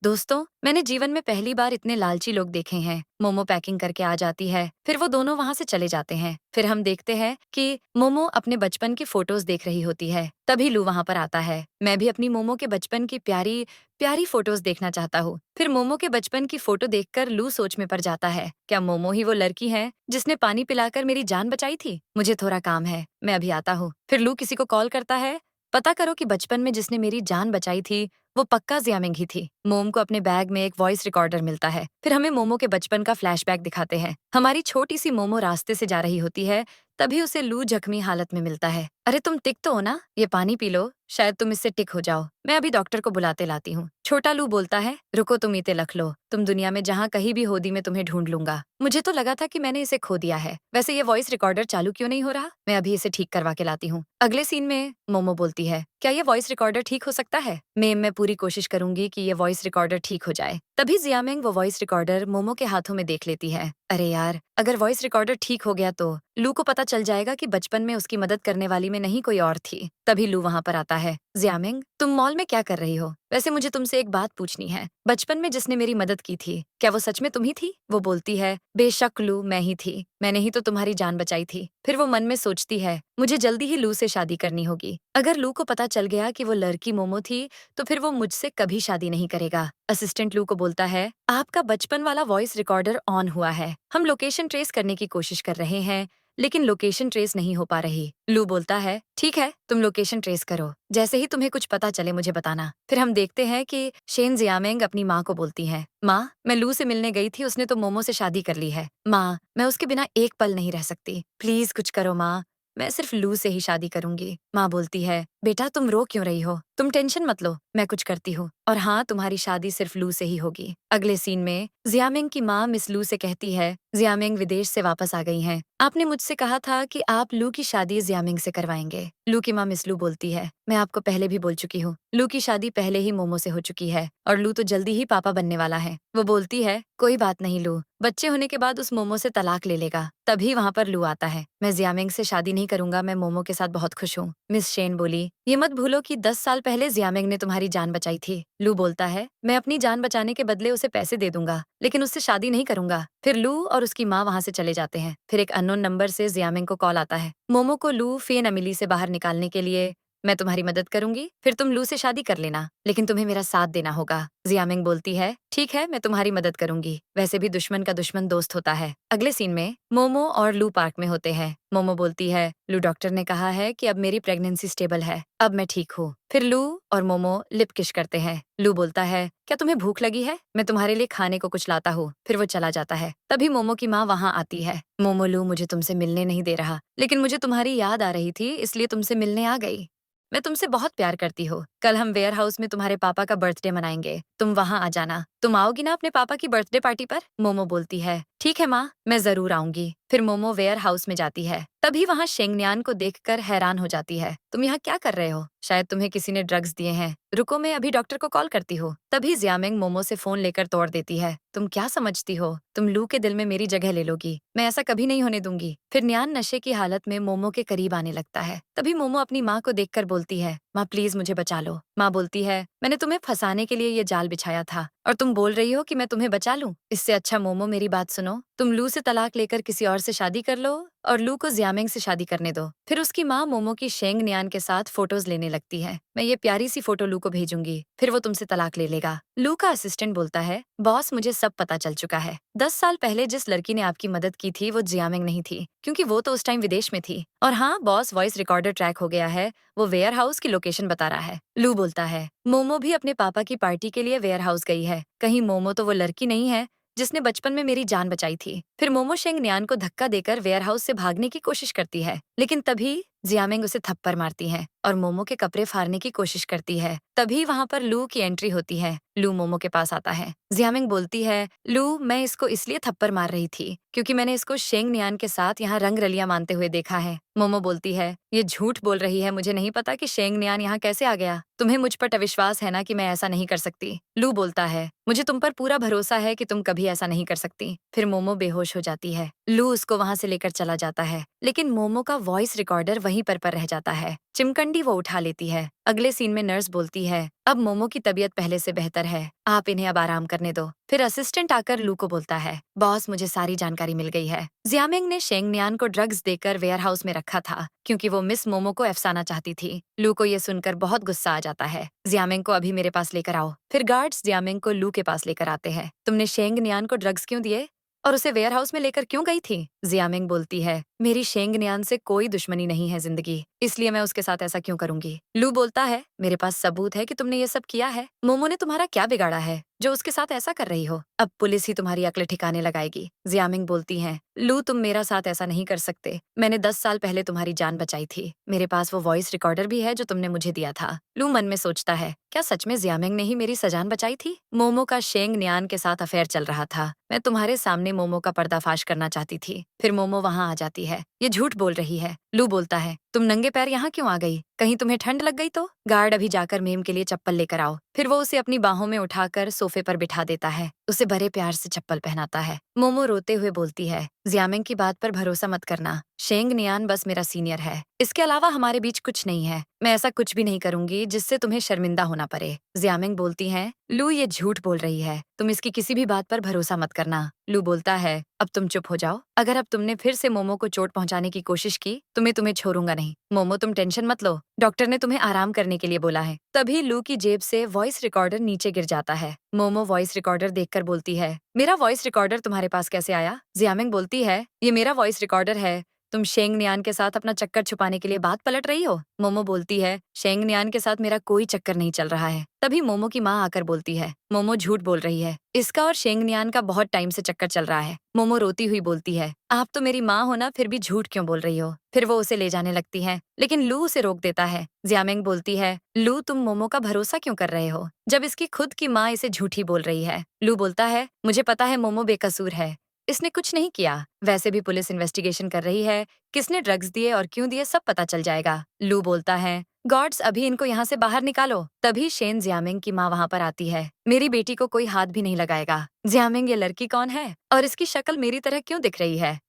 दोस्तों, मैंने जीवन में पहली बार इतने लालची लोग देखे हैं। मोमो पैकिंग करके आ जाती है, फिर वो दोनों वहां से चले जाते हैं। फिर हम देखते हैं कि मोमो अपने बचपन की फोटोज देख रही होती है। तभी लू वहां पर आता है, मैं भी अपनी मोमो के बचपन की प्यारी प्यारी फोटोज देखना चाहता हूँ। फिर मोमो के बचपन की फोटो देखकर लू सोच में पड़ जाता है, क्या मोमो ही वो लड़की है जिसने पानी पिलाकर मेरी जान बचाई थी? मुझे थोड़ा काम है, मैं अभी आता हूँ। फिर लू किसी को कॉल करता है, पता करो कि बचपन में जिसने मेरी जान बचाई थी वो पक्का जियामिंग ही थी। मोम को अपने बैग में एक वॉइस रिकॉर्डर मिलता है। फिर हमें मोमो के बचपन का फ्लैशबैक दिखाते हैं। हमारी छोटी सी मोमो रास्ते से जा रही होती है, तभी उसे लू जख्मी हालत में मिलता है। अरे तुम टिक तो हो ना, ये पानी पी लो, शायद तुम इससे टिक हो जाओ, मैं अभी डॉक्टर को बुलाते लाती हूँ। छोटा लू बोलता है, रुको तुम इते लख लो, तुम दुनिया में जहाँ कहीं भी होदी मैं तुम्हें ढूंढ लूंगा। मुझे तो लगा था कि मैंने इसे खो दिया है। वैसे ये वॉइस रिकॉर्डर चालू क्यों नहीं हो रहा? मैं अभी इसे ठीक करवा के लाती हूँ। अगले सीन में मोमो बोलती है, क्या ये वॉइस रिकॉर्डर ठीक हो सकता है? मैं पूरी कोशिश करूंगी कि ये वॉइस रिकॉर्डर ठीक हो जाए। तभी जियामिंग वो वॉइस रिकॉर्डर मोमो के हाथों में देख लेती है। अरे यार, अगर वॉइस रिकॉर्डर ठीक हो गया तो लू को पता चल जाएगा कि बचपन में उसकी मदद करने वाली में नहीं कोई और थी। तभी लू वहां पर आता है, जियामिंग तुम मॉल में क्या कर रही हो? वैसे मुझे तुमसे एक बात पूछनी है, बचपन में जिसने मेरी मदद की थी, क्या वो सच में तुम ही थी? वो बोलती है, बेशक लू, मैं ही थी, मैंने ही तो तुम्हारी जान बचाई थी। फिर वो मन में सोचती है, मुझे जल्दी ही लू से शादी करनी होगी। अगर लू को पता चल गया कि वो लड़की मोमो थी तो फिर वो मुझसे कभी शादी नहीं करेगा। असिस्टेंट लू को बोलता है, आपका बचपन वाला वॉइस रिकॉर्डर ऑन हुआ है, हम लोकेशन ट्रेस करने की कोशिश कर रहे हैं, लेकिन लोकेशन ट्रेस नहीं हो पा रही। लू बोलता है, ठीक है, तुम लोकेशन ट्रेस करो, जैसे ही तुम्हें कुछ पता चले मुझे बताना। फिर हम देखते हैं कि शेन जियामिंग अपनी माँ को बोलती है, माँ मैं लू से मिलने गई थी, उसने तो मोमो से शादी कर ली है। माँ मैं उसके बिना एक पल नहीं रह सकती, प्लीज कुछ करो माँ, मैं सिर्फ लू से ही शादी करूंगी। माँ बोलती है, बेटा तुम रो क्यों रही हो, तुम टेंशन मत लो, मैं कुछ करती हूँ, और हाँ तुम्हारी शादी सिर्फ लू से ही होगी। अगले सीन में जियामिंग की माँ मिस लू से कहती है, जियामिंग विदेश से वापस आ गई हैं, आपने मुझसे कहा था कि आप लू की शादी जियामिंग से करवाएंगे। लू की माँ मिस लू बोलती है, मैं आपको पहले भी बोल चुकी हूँ, लू की शादी पहले ही मोमो से हो चुकी है और लू तो जल्दी ही पापा बनने वाला है। वो बोलती है, कोई बात नहीं लू, बच्चे होने के बाद उस मोमो से तलाक ले लेगा। तभी वहाँ पर लू आता है, मैं जियामिंग से शादी नहीं करूंगा, मैं मोमो के साथ बहुत खुश हूँ। मिस शेन बोली, ये मत भूलो कि 10 साल पहले जियामिंग ने तुम्हारी जान बचाई थी। लू बोलता है, मैं अपनी जान बचाने के बदले उसे पैसे दे दूंगा, लेकिन उससे शादी नहीं करूंगा। फिर लू और उसकी माँ वहाँ से चले जाते हैं। फिर एक अननोन नंबर से जियामिंग को कॉल आता है। मोमो को लू फेन अमिली से बाहर निकालने के लिए मैं तुम्हारी मदद करूंगी, फिर तुम लू से शादी कर लेना, लेकिन तुम्हें मेरा साथ देना होगा। जियामिंग बोलती है, ठीक है, मैं तुम्हारी मदद करूंगी, वैसे भी दुश्मन का दुश्मन दोस्त होता है। अगले सीन में मोमो और लू पार्क में होते हैं। मोमो बोलती है, लू डॉक्टर ने कहा है कि अब मेरी प्रेगनेंसी स्टेबल है, अब मैं ठीक हूँ। फिर लू और मोमो लिप किश करते हैं। लू बोलता है, क्या तुम्हें भूख लगी है? मैं तुम्हारे लिए खाने को कुछ लाता हूँ। फिर वो चला जाता है। तभी मोमो की माँ वहाँ आती है। मोमो, लू मुझे तुमसे मिलने नहीं दे रहा, लेकिन मुझे तुम्हारी याद आ रही थी, इसलिए तुमसे मिलने आ गई। मैं तुमसे बहुत प्यार करती हूँ। कल हम वेयर हाउस में तुम्हारे पापा का बर्थडे मनाएंगे, तुम वहाँ आ जाना। तुम आओगी ना अपने पापा की बर्थडे पार्टी पर? मोमो बोलती है, ठीक है माँ, मैं जरूर आऊंगी। फिर मोमो वेयर हाउस में जाती है। तभी वहाँ शेंगन्यान को देखकर हैरान हो जाती है। तुम यहाँ क्या कर रहे हो? शायद तुम्हें किसी ने ड्रग्स दिए हैं। रुको, मैं अभी डॉक्टर को कॉल करती हूँ। तभी जियामिंग मोमो से फोन लेकर तोड़ देती है। तुम क्या समझती हो, तुम लू के दिल में मेरी जगह ले लोगी? मैं ऐसा कभी नहीं होने दूंगी। फिर न्यान नशे की हालत में मोमो के करीब आने लगता है। तभी मोमो अपनी माँ को देखकर बोलती है, माँ प्लीज मुझे बचा लो। माँ बोलती है, मैंने तुम्हें फंसाने के लिए ये जाल बिछाया था और तुम बोल रही हो कि मैं तुम्हें बचा लूं? इससे अच्छा मोमो मेरी बात सुनो, तुम लू से तलाक लेकर किसी और से शादी कर लो और लू को जियामिंग से शादी करने दो। फिर उसकी माँ मोमो की शेंग न्यान के साथ फोटोज लेने लगती है। मैं ये प्यारी सी फोटो लू को भेजूंगी, फिर वो तुमसे तलाक ले लेगा। लू का असिस्टेंट बोलता है, बॉस मुझे सब पता चल चुका है। 10 साल पहले जिस लड़की ने आपकी मदद की थी वो जियामिंग नहीं थी, क्योंकि वो तो उस टाइम विदेश में थी। और हाँ बॉस, वॉइस रिकॉर्डर ट्रैक हो गया है, वो वेयर हाउस की लोकेशन बता रहा है। लू बोलता है, मोमो भी अपने पापा की पार्टी के लिए वेयर हाउस गई है। कहीं मोमो तो वो लड़की नहीं है जिसने बचपन में मेरी जान बचाई थी। फिर मोमो शेंग न्यान को धक्का देकर वेयर हाउस से भागने की कोशिश करती है, लेकिन तभी जियामिंग उसे थप्पड़ मारती है और मोमो के कपड़े फाड़ने की कोशिश करती है। तभी वहाँ पर लू की एंट्री होती है। लू मोमो के पास आता है। जियामिंग बोलती है, लू मैं इसको इसलिए थप्पड़ मार रही थी क्योंकि मैंने इसको शेंग न्यान के साथ यहाँ रंग रलियां मानते हुए देखा है। मोमो बोलती है, ये झूठ बोल रही है, मुझे नहीं पता कि शेंग न्यान यहाँ कैसे आ गया। तुम्हें मुझ पर अविश्वास है ना कि मैं ऐसा नहीं कर सकती? लू बोलता है, मुझे तुम पर पूरा भरोसा है कि तुम कभी ऐसा नहीं कर सकती। फिर मोमो बेहोश हो जाती है। लू उसको वहाँ से लेकर चला जाता है, लेकिन मोमो का वॉइस रिकॉर्डर वहीं पर रह जाता है। चिमकंडी वो उठा लेती है। अगले सीन में नर्स बोलती है, अब मोमो की तबीयत पहले से बेहतर है, आप इन्हें अब आराम करने दो। फिर असिस्टेंट आकर लू को बोलता है, बॉस मुझे सारी जानकारी मिल गई है। जियामिंग ने शेंग न्यान को ड्रग्स देकर वेयर हाउस में रखा था क्योंकि वो मिस मोमो को अफसाना चाहती थी। लू को ये सुनकर बहुत गुस्सा आ जाता है। जियामिंग को अभी मेरे पास लेकर आओ। फिर गार्ड्स जियामिंग को लू के पास लेकर आते हैं। तुमने शेंग न्यान को ड्रग्स क्यों दिए और उसे वेयर हाउस में लेकर क्यों गई थी? जियामिंग बोलती है, मेरी शेंग न्यान से कोई दुश्मनी नहीं है जिंदगी, इसलिए मैं उसके साथ ऐसा क्यों करूंगी। लू बोलता है, मेरे पास सबूत है कि तुमने ये सब किया है। मोमो ने तुम्हारा क्या बिगाड़ा है जो उसके साथ ऐसा कर रही हो? अब पुलिस ही तुम्हारी अक्ल ठिकाने लगाएगी। जियामिंग बोलती है, लू तुम मेरा साथ ऐसा नहीं कर सकते, मैंने 10 साल पहले तुम्हारी जान बचाई थी। मेरे पास वो वॉइस रिकॉर्डर भी है जो तुमने मुझे दिया था। लू मन में सोचता है, क्या सच में जियामिंग ने ही मेरी सजान बचाई थी? मोमो का शेंग न्यान के साथ अफेयर चल रहा था। मैं तुम्हारे सामने मोमो का पर्दाफाश करना चाहती थी। फिर मोमो वहाँ आ जाती है। ये झूठ बोल रही है। लू बोलता है, तुम नंगे पैर यहाँ क्यों आ गई? कहीं तुम्हें ठंड लग गई तो? गार्ड अभी जाकर मेम के लिए चप्पल लेकर आओ। फिर वो उसे अपनी बाहों में उठाकर सोफे पर बिठा देता है, उसे बड़े प्यार से चप्पल पहनाता है। मोमो रोते हुए बोलती है, जियामिंग की बात पर भरोसा मत करना, शेंग न्यान बस मेरा सीनियर है, इसके अलावा हमारे बीच कुछ नहीं है। मैं ऐसा कुछ भी नहीं करूंगी जिससे तुम्हें शर्मिंदा होना पड़े। जियामिंग बोलती है, लू ये झूठ बोल रही है, तुम इसकी किसी भी बात पर भरोसा मत करना। लू बोलता है, अब तुम चुप हो जाओ, अगर अब तुमने फिर से मोमो को चोट पहुंचाने की कोशिश की तो मैं तुम्हें छोड़ूंगा नहीं। मोमो तुम टेंशन मत लो, डॉक्टर ने तुम्हें आराम करने के लिए बोला है। तभी लू की जेब से वॉइस रिकॉर्डर नीचे गिर जाता है। मोमो वॉइस रिकॉर्डर देखकर बोलती है, मेरा वॉइस रिकॉर्डर तुम्हारे पास कैसे आया? जियामिंग बोलती है, ये मेरा वॉइस रिकॉर्डर है, तुम शेंग न्यान के साथ अपना चक्कर छुपाने के लिए बात पलट रही हो। मोमो बोलती है, शेंग न्यान के साथ मेरा कोई चक्कर नहीं चल रहा है। तभी मोमो की माँ आकर बोलती है, मोमो झूठ बोल रही है, इसका और शेंग न्यान का बहुत टाइम से चक्कर चल रहा है। मोमो रोती हुई बोलती है, आप तो मेरी माँ हो ना, फिर भी झूठ क्यों बोल रही हो? फिर वो उसे ले जाने लगती है, लेकिन लू उसे रोक देता है। जियामिंग बोलती है, लू तुम मोमो का भरोसा क्यों कर रहे हो जब इसकी खुद की माँ इसे झूठी बोल रही है? लू बोलता है, मुझे पता है मोमो बेकसूर है, इसने कुछ नहीं किया। वैसे भी पुलिस इन्वेस्टिगेशन कर रही है, किसने ड्रग्स दिए और क्यों दिए सब पता चल जाएगा। लू बोलता है, गॉड्स अभी इनको यहाँ से बाहर निकालो। तभी शेन जियामिंग की माँ वहाँ पर आती है। मेरी बेटी को कोई हाथ भी नहीं लगाएगा। जियामिंग, ये लड़की कौन है और इसकी शक्ल मेरी तरह क्यों दिख रही है?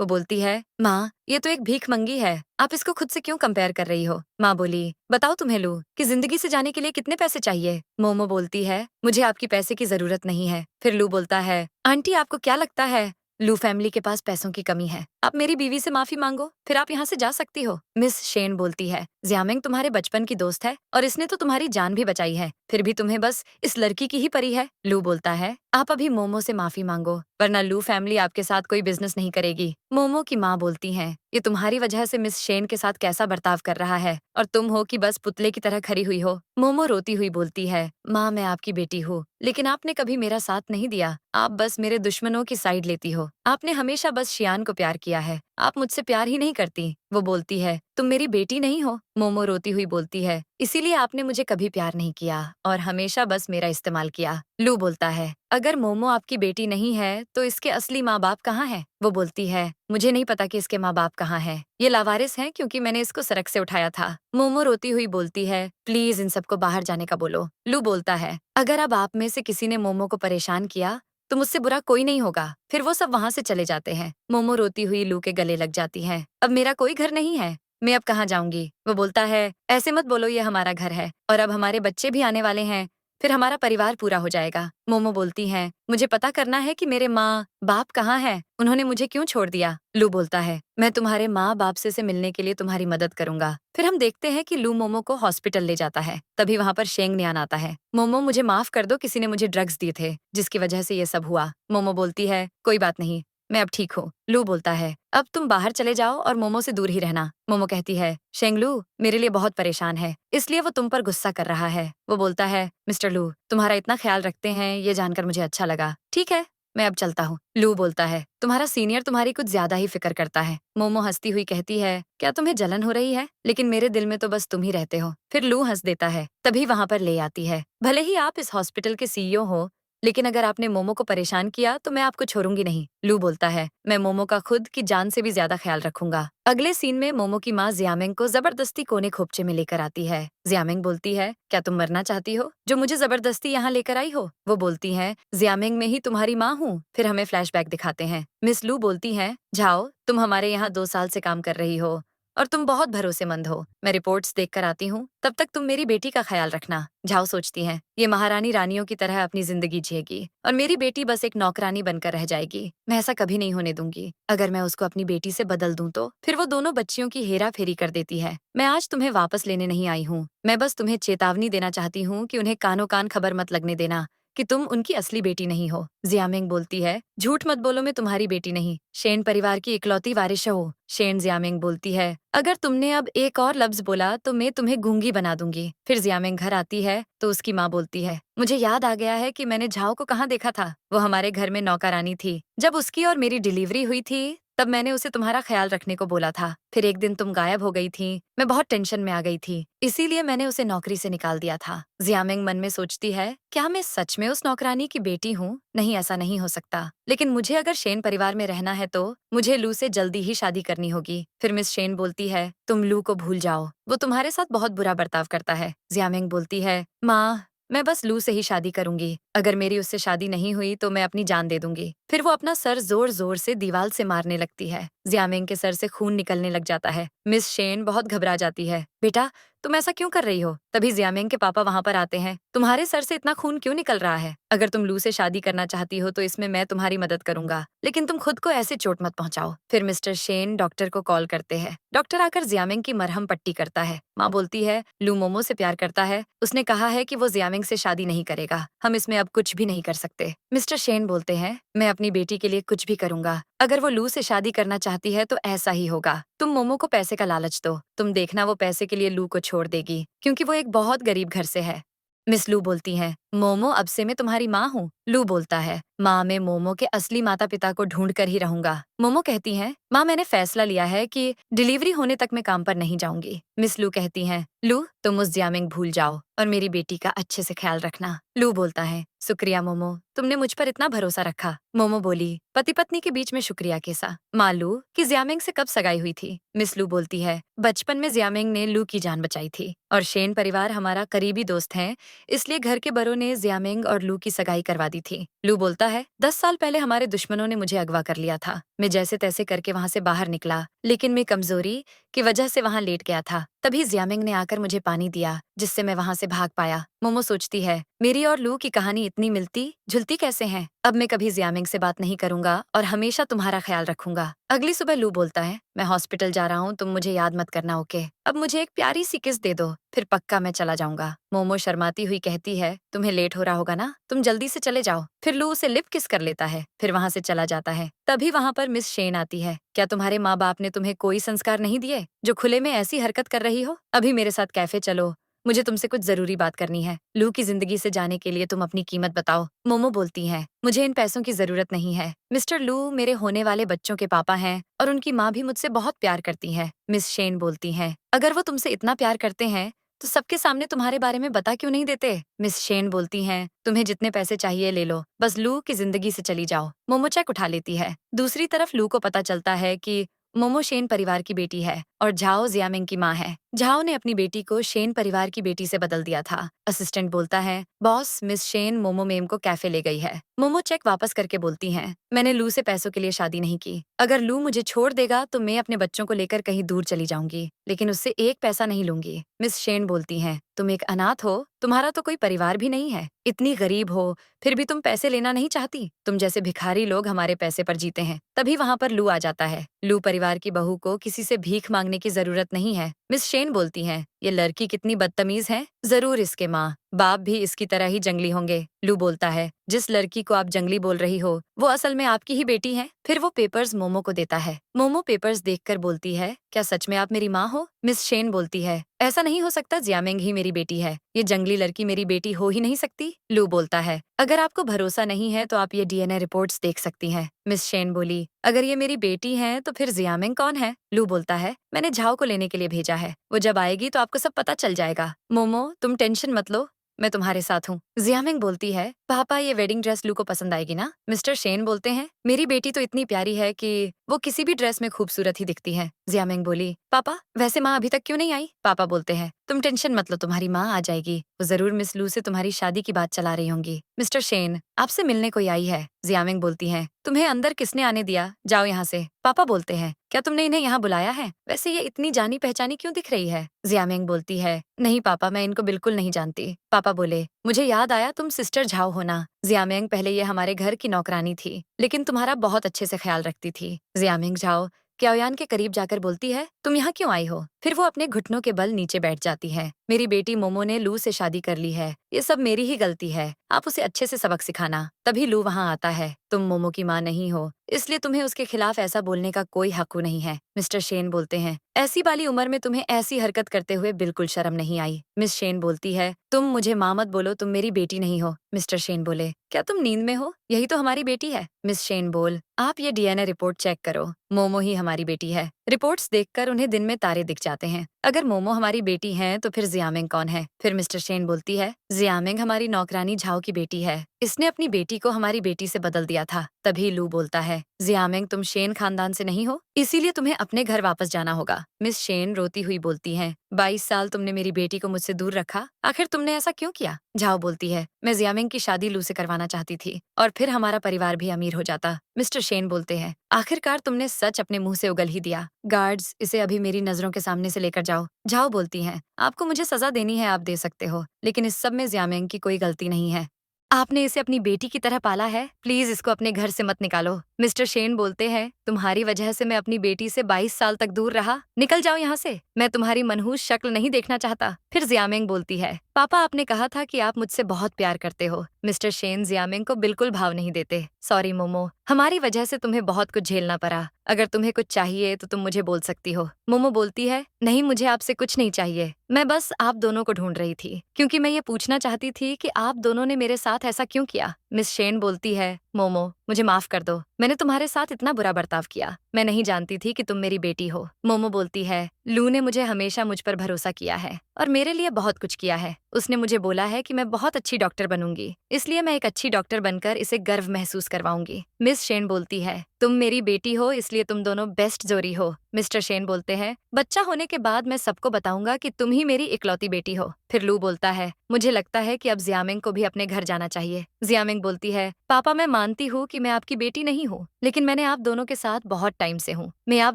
वो बोलती है, माँ ये तो एक भीख मंगी है, आप इसको खुद से क्यों कंपेयर कर रही हो? माँ बोली, बताओ तुम्हें लू कि जिंदगी से जाने के लिए कितने पैसे चाहिए? मोमो बोलती है, मुझे आपकी पैसे की जरूरत नहीं है। फिर लू बोलता है, आंटी आपको क्या लगता है लू फैमिली के पास पैसों की कमी है? आप मेरी बीवी से माफी मांगो, फिर आप यहाँ से जा सकती हो। मिस शेन बोलती है, जियामिंग तुम्हारे बचपन की दोस्त है और इसने तो तुम्हारी जान भी बचाई है, फिर भी तुम्हें बस इस लड़की की ही परी है। लू बोलता है, आप अभी मोमो से माफी मांगो, वरना लू फैमिली आपके साथ कोई बिजनेस नहीं करेगी। मोमो की माँ बोलती है, ये तुम्हारी वजह से मिस शेन के साथ कैसा बर्ताव कर रहा है और तुम हो कि बस पुतले की तरह खड़ी हुई हो। मोमो रोती हुई बोलती है, माँ मैं आपकी बेटी हूँ, लेकिन आपने कभी मेरा साथ नहीं दिया। आप बस मेरे दुश्मनों की साइड लेती हो। आपने हमेशा बस शियान को प्यार किया है, आप मुझसे प्यार ही नहीं करती। वो बोलती है, तुम मेरी बेटी नहीं हो। मोमो रोती हुई बोलती है, इसीलिए आपने मुझे कभी प्यार नहीं किया और हमेशा बस मेरा इस्तेमाल किया। लू बोलता है, अगर मोमो आपकी बेटी नहीं है तो इसके असली माँ बाप कहाँ हैं? वो बोलती है, मुझे नहीं पता कि इसके माँ बाप कहाँ हैं। ये लावारिस हैं क्योंकि मैंने इसको सड़क से उठाया था। मोमो रोती हुई बोलती है, प्लीज इन सबको बाहर जाने का बोलो। लू बोलता है, अगर अब आप में से किसी ने मोमो को परेशान किया तो मुझसे बुरा कोई नहीं होगा। फिर वो सब वहाँ से चले जाते हैं। मोमो रोती हुई लू के गले लग जाती है, अब मेरा कोई घर नहीं है, मैं अब कहाँ जाऊंगी? वो बोलता है, ऐसे मत बोलो, ये हमारा घर है और अब हमारे बच्चे भी आने वाले हैं, फिर हमारा परिवार पूरा हो जाएगा। मोमो बोलती है, मुझे पता करना है कि मेरे माँ बाप कहाँ हैं, उन्होंने मुझे क्यों छोड़ दिया? लू बोलता है, मैं तुम्हारे माँ बाप से मिलने के लिए तुम्हारी मदद करूंगा। फिर हम देखते हैं कि लू मोमो को हॉस्पिटल ले जाता है। तभी वहाँ पर शेंग नियान आता है। मोमो मुझे माफ कर दो, किसी ने मुझे ड्रग्स दिए थे जिसकी वजह से ये सब हुआ। मोमो बोलती है, कोई बात नहीं, मैं अब ठीक हूँ। लू बोलता है, अब तुम बाहर चले जाओ और मोमो से दूर ही रहना। मोमो कहती है, शेंगलू मेरे लिए बहुत परेशान है, इसलिए वो तुम पर गुस्सा कर रहा है। वो बोलता है, मिस्टर लू तुम्हारा इतना ख्याल रखते हैं, ये जानकर मुझे अच्छा लगा। ठीक है, मैं अब चलता हूँ। लू बोलता है, तुम्हारा सीनियर तुम्हारी कुछ ज्यादा ही फिक्र करता है। मोमो हंसती हुई कहती है, क्या तुम्हें जलन हो रही है? लेकिन मेरे दिल में तो बस तुम ही रहते हो। फिर लू हंस देता है। तभी वहां पर ले आती है, भले ही आप इस हॉस्पिटल के सीईओ हो, लेकिन अगर आपने मोमो को परेशान किया तो मैं आपको छोड़ूंगी नहीं। लू बोलता है, मैं मोमो का खुद की जान से भी ज्यादा ख्याल रखूंगा। अगले सीन में मोमो की माँ जियामिंग को जबरदस्ती कोने खोपचे में लेकर आती है। जियामिंग बोलती है, क्या तुम मरना चाहती हो जो मुझे जबरदस्ती यहाँ लेकर आई हो? वो बोलती है, जियामिंग में ही तुम्हारी माँ हूँ। फिर हमें फ्लैशबैक दिखाते हैं। मिस लू बोलती है, जाओ तुम हमारे यहाँ 2 साल से काम कर रही हो और तुम बहुत भरोसेमंद हो। मैं रिपोर्ट्स देख कर आती हूँ, तब तक तुम मेरी बेटी का ख्याल रखना। झाओ सोचती है, ये महारानी रानियों की तरह अपनी जिंदगी जिएगी और मेरी बेटी बस एक नौकरानी बनकर रह जाएगी। मैं ऐसा कभी नहीं होने दूंगी। अगर मैं उसको अपनी बेटी से बदल दूं तो फिर वो दोनों बच्चियों की हेरा फेरी कर देती है। मैं आज तुम्हें वापस लेने नहीं आई हूँ, मैं बस तुम्हें चेतावनी देना चाहती हूँ कि उन्हें कानो कान खबर मत लगने देना कि तुम उनकी असली बेटी नहीं हो। जियामिंग बोलती है, झूठ मत बोलो, मैं तुम्हारी बेटी नहीं, शेन परिवार की इकलौती वारिश हो। शेन जियामिंग बोलती है, अगर तुमने अब एक और लफ्ज बोला तो मैं तुम्हें गूंगी बना दूंगी। फिर जियामिंग घर आती है तो उसकी माँ बोलती है, मुझे याद आ गया है कि मैंने झाओ को कहाँ देखा था। वो हमारे घर में नौकरानी थी। जब उसकी और मेरी डिलीवरी हुई थी तब मैंने उसे तुम्हारा ख्याल रखने को बोला था। फिर एक दिन तुम गायब हो गई थी, मैं बहुत टेंशन में आ गई थी, इसीलिए मैंने उसे नौकरी से निकाल दिया था। जियामिंग मन में सोचती है, क्या मैं सच में उस नौकरानी की बेटी हूँ? नहीं, ऐसा नहीं हो सकता। लेकिन मुझे अगर शेन परिवार में रहना है तो मुझे लू से जल्दी ही शादी करनी होगी। फिर मिस शेन बोलती है, तुम लू को भूल जाओ, वो तुम्हारे साथ बहुत बुरा बर्ताव करता है। जियामिंग बोलती है, माँ मैं बस लू से ही शादी करूंगी, अगर मेरी उससे शादी नहीं हुई तो मैं अपनी जान दे दूंगी। फिर वो अपना सर जोर जोर से दीवार से मारने लगती है। जियामिंग के सर से खून निकलने लग जाता है। मिस शेन बहुत घबरा जाती है, बेटा तुम ऐसा क्यों कर रही हो? तभी जियामिंग के पापा वहाँ पर आते हैं। तुम्हारे सर से इतना खून क्यों निकल रहा है? अगर तुम लू से शादी करना चाहती हो तो इसमें मैं तुम्हारी मदद करूंगा, लेकिन तुम खुद को ऐसे चोट मत पहुंचाओ। फिर मिस्टर शेन डॉक्टर को कॉल करते हैं। डॉक्टर आकर जियामिंग की मरहम पट्टी करता है। माँ बोलती है, लू मोमो से प्यार करता है, उसने कहा है कि वो जियामिंग से शादी नहीं करेगा, हम इसमें अब कुछ भी नहीं कर सकते। मिस्टर शेन बोलते हैं, मैं अपनी बेटी के लिए कुछ भी करूंगा, अगर वो लू से शादी करना चाहती है तो ऐसा ही होगा। तुम मोमो को पैसे का लालच दो, तुम देखना वो पैसे के लिए लू को छोड़ देगी, क्योंकि वो एक बहुत गरीब घर से है। मिस लू बोलती है, मोमो अब से मैं तुम्हारी माँ हूँ। लू बोलता है, माँ मैं मोमो के असली माता पिता को ढूंढ कर ही रहूंगा। मोमो कहती है, माँ मैंने फैसला लिया है कि डिलीवरी होने तक मैं काम पर नहीं जाऊंगी। मिस लू कहती है, लू तुम उस जियामिंग भूल जाओ और मेरी बेटी का अच्छे से ख्याल रखना। लू बोलता है, शुक्रिया मोमो, तुमने मुझ पर इतना भरोसा रखा। मोमो बोली, पति पत्नी के बीच में शुक्रिया कैसा? मालू कि जियामिंग से कब सगाई हुई थी? मिस लू बोलती है, बचपन में जियामिंग ने लू की जान बचाई थी और शेन परिवार हमारा करीबी दोस्त है, इसलिए घर के बड़ों ने जियामिंग और लू की सगाई करवा दी थी। लू बोलता है, 10 साल पहले हमारे दुश्मनों ने मुझे अगवा कर लिया था। मैं जैसे तैसे करके वहाँ से बाहर निकला, लेकिन मैं कमजोरी की वजह से वहाँ लेट गया था। तभी जियामिंग ने आकर मुझे पानी दिया, जिससे मैं वहां से भाग पाया। मोमो सोचती है, मेरी और लू की कहानी इतनी मिलती जुलती कैसे है। अब मैं कभी जियामिंग से बात नहीं करूंगा और हमेशा तुम्हारा ख्याल रखूंगा। अगली सुबह लू बोलता है, मैं हॉस्पिटल जा रहा हूँ, तुम मुझे याद मत करना, ओके? अब मुझे एक प्यारी सी किस दे दो, फिर पक्का मैं चला जाऊंगा। मोमो शर्माती हुई कहती है, तुम्हें लेट हो रहा होगा ना, तुम जल्दी से चले जाओ। फिर लू उसे लिप किस कर लेता है, फिर वहां से चला जाता है। तभी वहां पर मिस शेन आती है। क्या तुम्हारे माँ बाप ने तुम्हें कोई संस्कार नहीं दिए जो खुले में ऐसी हरकत कर रही हो? अभी मेरे साथ कैफे चलो, मुझे तुमसे कुछ जरूरी बात करनी है। लू की जिंदगी से जाने के लिए तुम अपनी कीमत बताओ। मोमो बोलती है, मुझे इन पैसों की जरूरत नहीं है। मिस्टर लू मेरे होने वाले बच्चों के पापा हैं और उनकी माँ भी मुझसे बहुत प्यार करती है। मिस शेन बोलती है, अगर वो तुमसे इतना प्यार करते हैं तो सबके सामने तुम्हारे बारे में बता क्यों नहीं देते? मिस शेन बोलती हैं, तुम्हें जितने पैसे चाहिए ले लो, बस लू की जिंदगी से चली जाओ। मोमो चेक उठा लेती है। दूसरी तरफ लू को पता चलता है कि मोमो शेन परिवार की बेटी है और झाओ जियामिंग की माँ है। झाओ ने अपनी बेटी को शेन परिवार की बेटी से बदल दिया था। असिस्टेंट बोलता है, boss Miss Shen momo ma'am को कैफे ले गई है। मोमो चेक वापस करके बोलती हैं, मैंने लू से पैसों के लिए शादी नहीं की। अगर लू मुझे छोड़ देगा तो मैं अपने बच्चों को लेकर कहीं दूर चली जाऊंगी, लेकिन उससे एक पैसा नहीं लूंगी। मिस शेन बोलती हैं, तुम एक अनाथ हो, तुम्हारा तो कोई परिवार भी नहीं है। इतनी गरीब हो फिर भी तुम पैसे लेना नहीं चाहती। तुम जैसे भिखारी लोग हमारे पैसे पर जीते हैं। तभी वहां पर लू आ जाता है। लू परिवार की बहू को किसी से भीख मांगने की जरूरत नहीं है। मिस शेन बोलती हैं, ये लड़की कितनी बदतमीज है, जरूर इसके माँ बाप भी इसकी तरह ही जंगली होंगे। लू बोलता है, जिस लड़की को आप जंगली बोल रही हो वो असल में आपकी ही बेटी है। फिर वो पेपर्स मोमो को देता है। मोमो पेपर्स देखकर बोलती है, क्या सच में आप मेरी माँ हो? मिस शेन बोलती है, ऐसा नहीं हो सकता, जियामिंग ही मेरी बेटी है, ये जंगली लड़की मेरी बेटी हो ही नहीं सकती। लू बोलता है, अगर आपको भरोसा नहीं है तो आप ये डीएनए रिपोर्ट्स देख सकती हैं। मिस शेन बोली, अगर ये मेरी बेटी है तो फिर जियामिंग कौन है? लू बोलता है, मैंने झाओ को लेने के लिए भेजा है, वो जब आएगी तो आपको सब पता चल जाएगा। मोमो तुम टेंशन मत लो, मैं तुम्हारे साथ हूँ। जियामिंग बोलती है, पापा ये वेडिंग ड्रेस लू को पसंद आएगी ना? मिस्टर शेन बोलते हैं, मेरी बेटी तो इतनी प्यारी है कि वो किसी भी ड्रेस में खूबसूरत ही दिखती है। जियामिंग बोली, पापा वैसे माँ अभी तक क्यों नहीं आई? पापा बोलते हैं, तुम टेंशन मत लो, तुम्हारी माँ आ जाएगी, वो जरूर मिस लू से तुम्हारी शादी की बात चला रही होंगी। मिस्टर शेन आपसे मिलने कोई आई है। जियामिंग बोलती है, तुम्हें अंदर किसने आने दिया, जाओ यहाँ से। पापा बोलते हैं, क्या तुमने इन्हें यहाँ बुलाया है? वैसे ये इतनी जानी पहचानी क्यों दिख रही है? जियामिंग बोलती है, नहीं पापा, मैं इनको बिल्कुल नहीं जानती। पापा बोले, मुझे याद आया, तुम सिस्टर झाओ हो ना? जियामिंग पहले ये हमारे घर की नौकरानी थी, लेकिन तुम्हारा बहुत अच्छे से ख्याल रखती थी। जियामिंग झाओ क्याओयान के करीब जाकर बोलती है, तुम यहाँ क्यों आई हो? फिर वो अपने घुटनों के बल नीचे बैठ जाती है। मेरी बेटी मोमो ने लू से शादी कर ली है, ये सब मेरी ही गलती है, आप उसे अच्छे से सबक सिखाना। तभी लू वहाँ आता है, तुम मोमो की माँ नहीं हो, इसलिए तुम्हें उसके खिलाफ ऐसा बोलने का कोई हक नहीं है। मिस्टर शेन बोलते हैं, ऐसी वाली उम्र में तुम्हें ऐसी हरकत करते हुए बिल्कुल शर्म नहीं आई। मिस शेन बोलती है, तुम मुझे माँ मत बोलो, तुम मेरी बेटी नहीं हो। मिस्टर शेन बोले, क्या तुम नींद में हो? यही तो हमारी बेटी है। मिस शेन बोल, आप ये डीएनए रिपोर्ट चेक करो, मोमो ही हमारी बेटी है। रिपोर्ट्स देखकर उन्हें दिन में तारे दिख जाते हैं। अगर मोमो हमारी बेटी है तो फिर जियामिंग कौन है? फिर मिस्टर शेन बोलती है, जियामिंग हमारी नौकरानी झाओ की बेटी है, इसने अपनी बेटी को हमारी बेटी से बदल दिया था। तभी लू बोलता है, जियामिंग तुम शेन खानदान से नहीं हो, इसीलिए तुम्हें अपने घर वापस जाना होगा। मिस शेन रोती हुई बोलती है, 22 साल तुमने मेरी बेटी को मुझसे दूर रखा, आखिर तुमने ऐसा क्यों किया? झाओ बोलती है, मैं जियामिंग की शादी लू से करवाना चाहती थी और फिर हमारा परिवार भी अमीर हो जाता। मिस्टर शेन बोलते हैं, आखिरकार तुमने सच अपने मुंह से उगल ही दिया। गार्ड्स इसे अभी मेरी नजरों के सामने से लेकर जाओ। झाओ बोलती हैं, आपको मुझे सजा देनी है, आप दे सकते हो, लेकिन इस सब में जियामिंग की कोई गलती नहीं है। आपने इसे अपनी बेटी की तरह पाला है, प्लीज इसको अपने घर से मत निकालो। मिस्टर शेन बोलते हैं, तुम्हारी वजह से मैं अपनी बेटी से 22 साल तक दूर रहा, निकल जाओ यहाँ से, मैं तुम्हारी मनहूस शक्ल नहीं देखना चाहता। फिर जियामिंग बोलती है, पापा आपने कहा था कि आप मुझसे बहुत प्यार करते हो। मिस्टर शेन जियामिंग को बिल्कुल भाव नहीं देते। सॉरी मोमो, हमारी वजह से तुम्हें बहुत कुछ झेलना पड़ा, अगर तुम्हें कुछ चाहिए तो तुम मुझे बोल सकती हो। मोमो बोलती है, नहीं मुझे आपसे कुछ नहीं चाहिए, मैं बस आप दोनों को ढूंढ रही थी, क्योंकि मैं ये पूछना चाहती थी कि आप दोनों ने मेरे साथ ऐसा क्यों किया। मिस शेन बोलती है, मोमो मुझे माफ कर दो, मैंने तुम्हारे साथ इतना बुरा बर्ताव किया, मैं नहीं जानती थी कि तुम मेरी बेटी हो। मोमो बोलती है, लू ने मुझे हमेशा मुझ पर भरोसा किया है और मेरे लिए बहुत कुछ किया है। उसने मुझे बोला है कि मैं बहुत अच्छी डॉक्टर बनूंगी, इसलिए मैं एक अच्छी डॉक्टर बनकर इसे गर्व महसूस करवाऊंगी। मिस शेन बोलती है, तुम मेरी बेटी हो, इसलिए तुम दोनों बेस्ट जोड़ी हो। मिस्टर शेन बोलते हैं, बच्चा होने के बाद मैं सबको बताऊंगा कि तुम ही मेरी इकलौती बेटी हो। फिर लू बोलता है, मुझे लगता है कि अब जियामिंग को भी अपने घर जाना चाहिए। जियामिंग बोलती है, पापा मैं मानती हूँ कि मैं आपकी बेटी नहीं हूँ, लेकिन मैंने आप दोनों के साथ बहुत टाइम से हूँ, मैं आप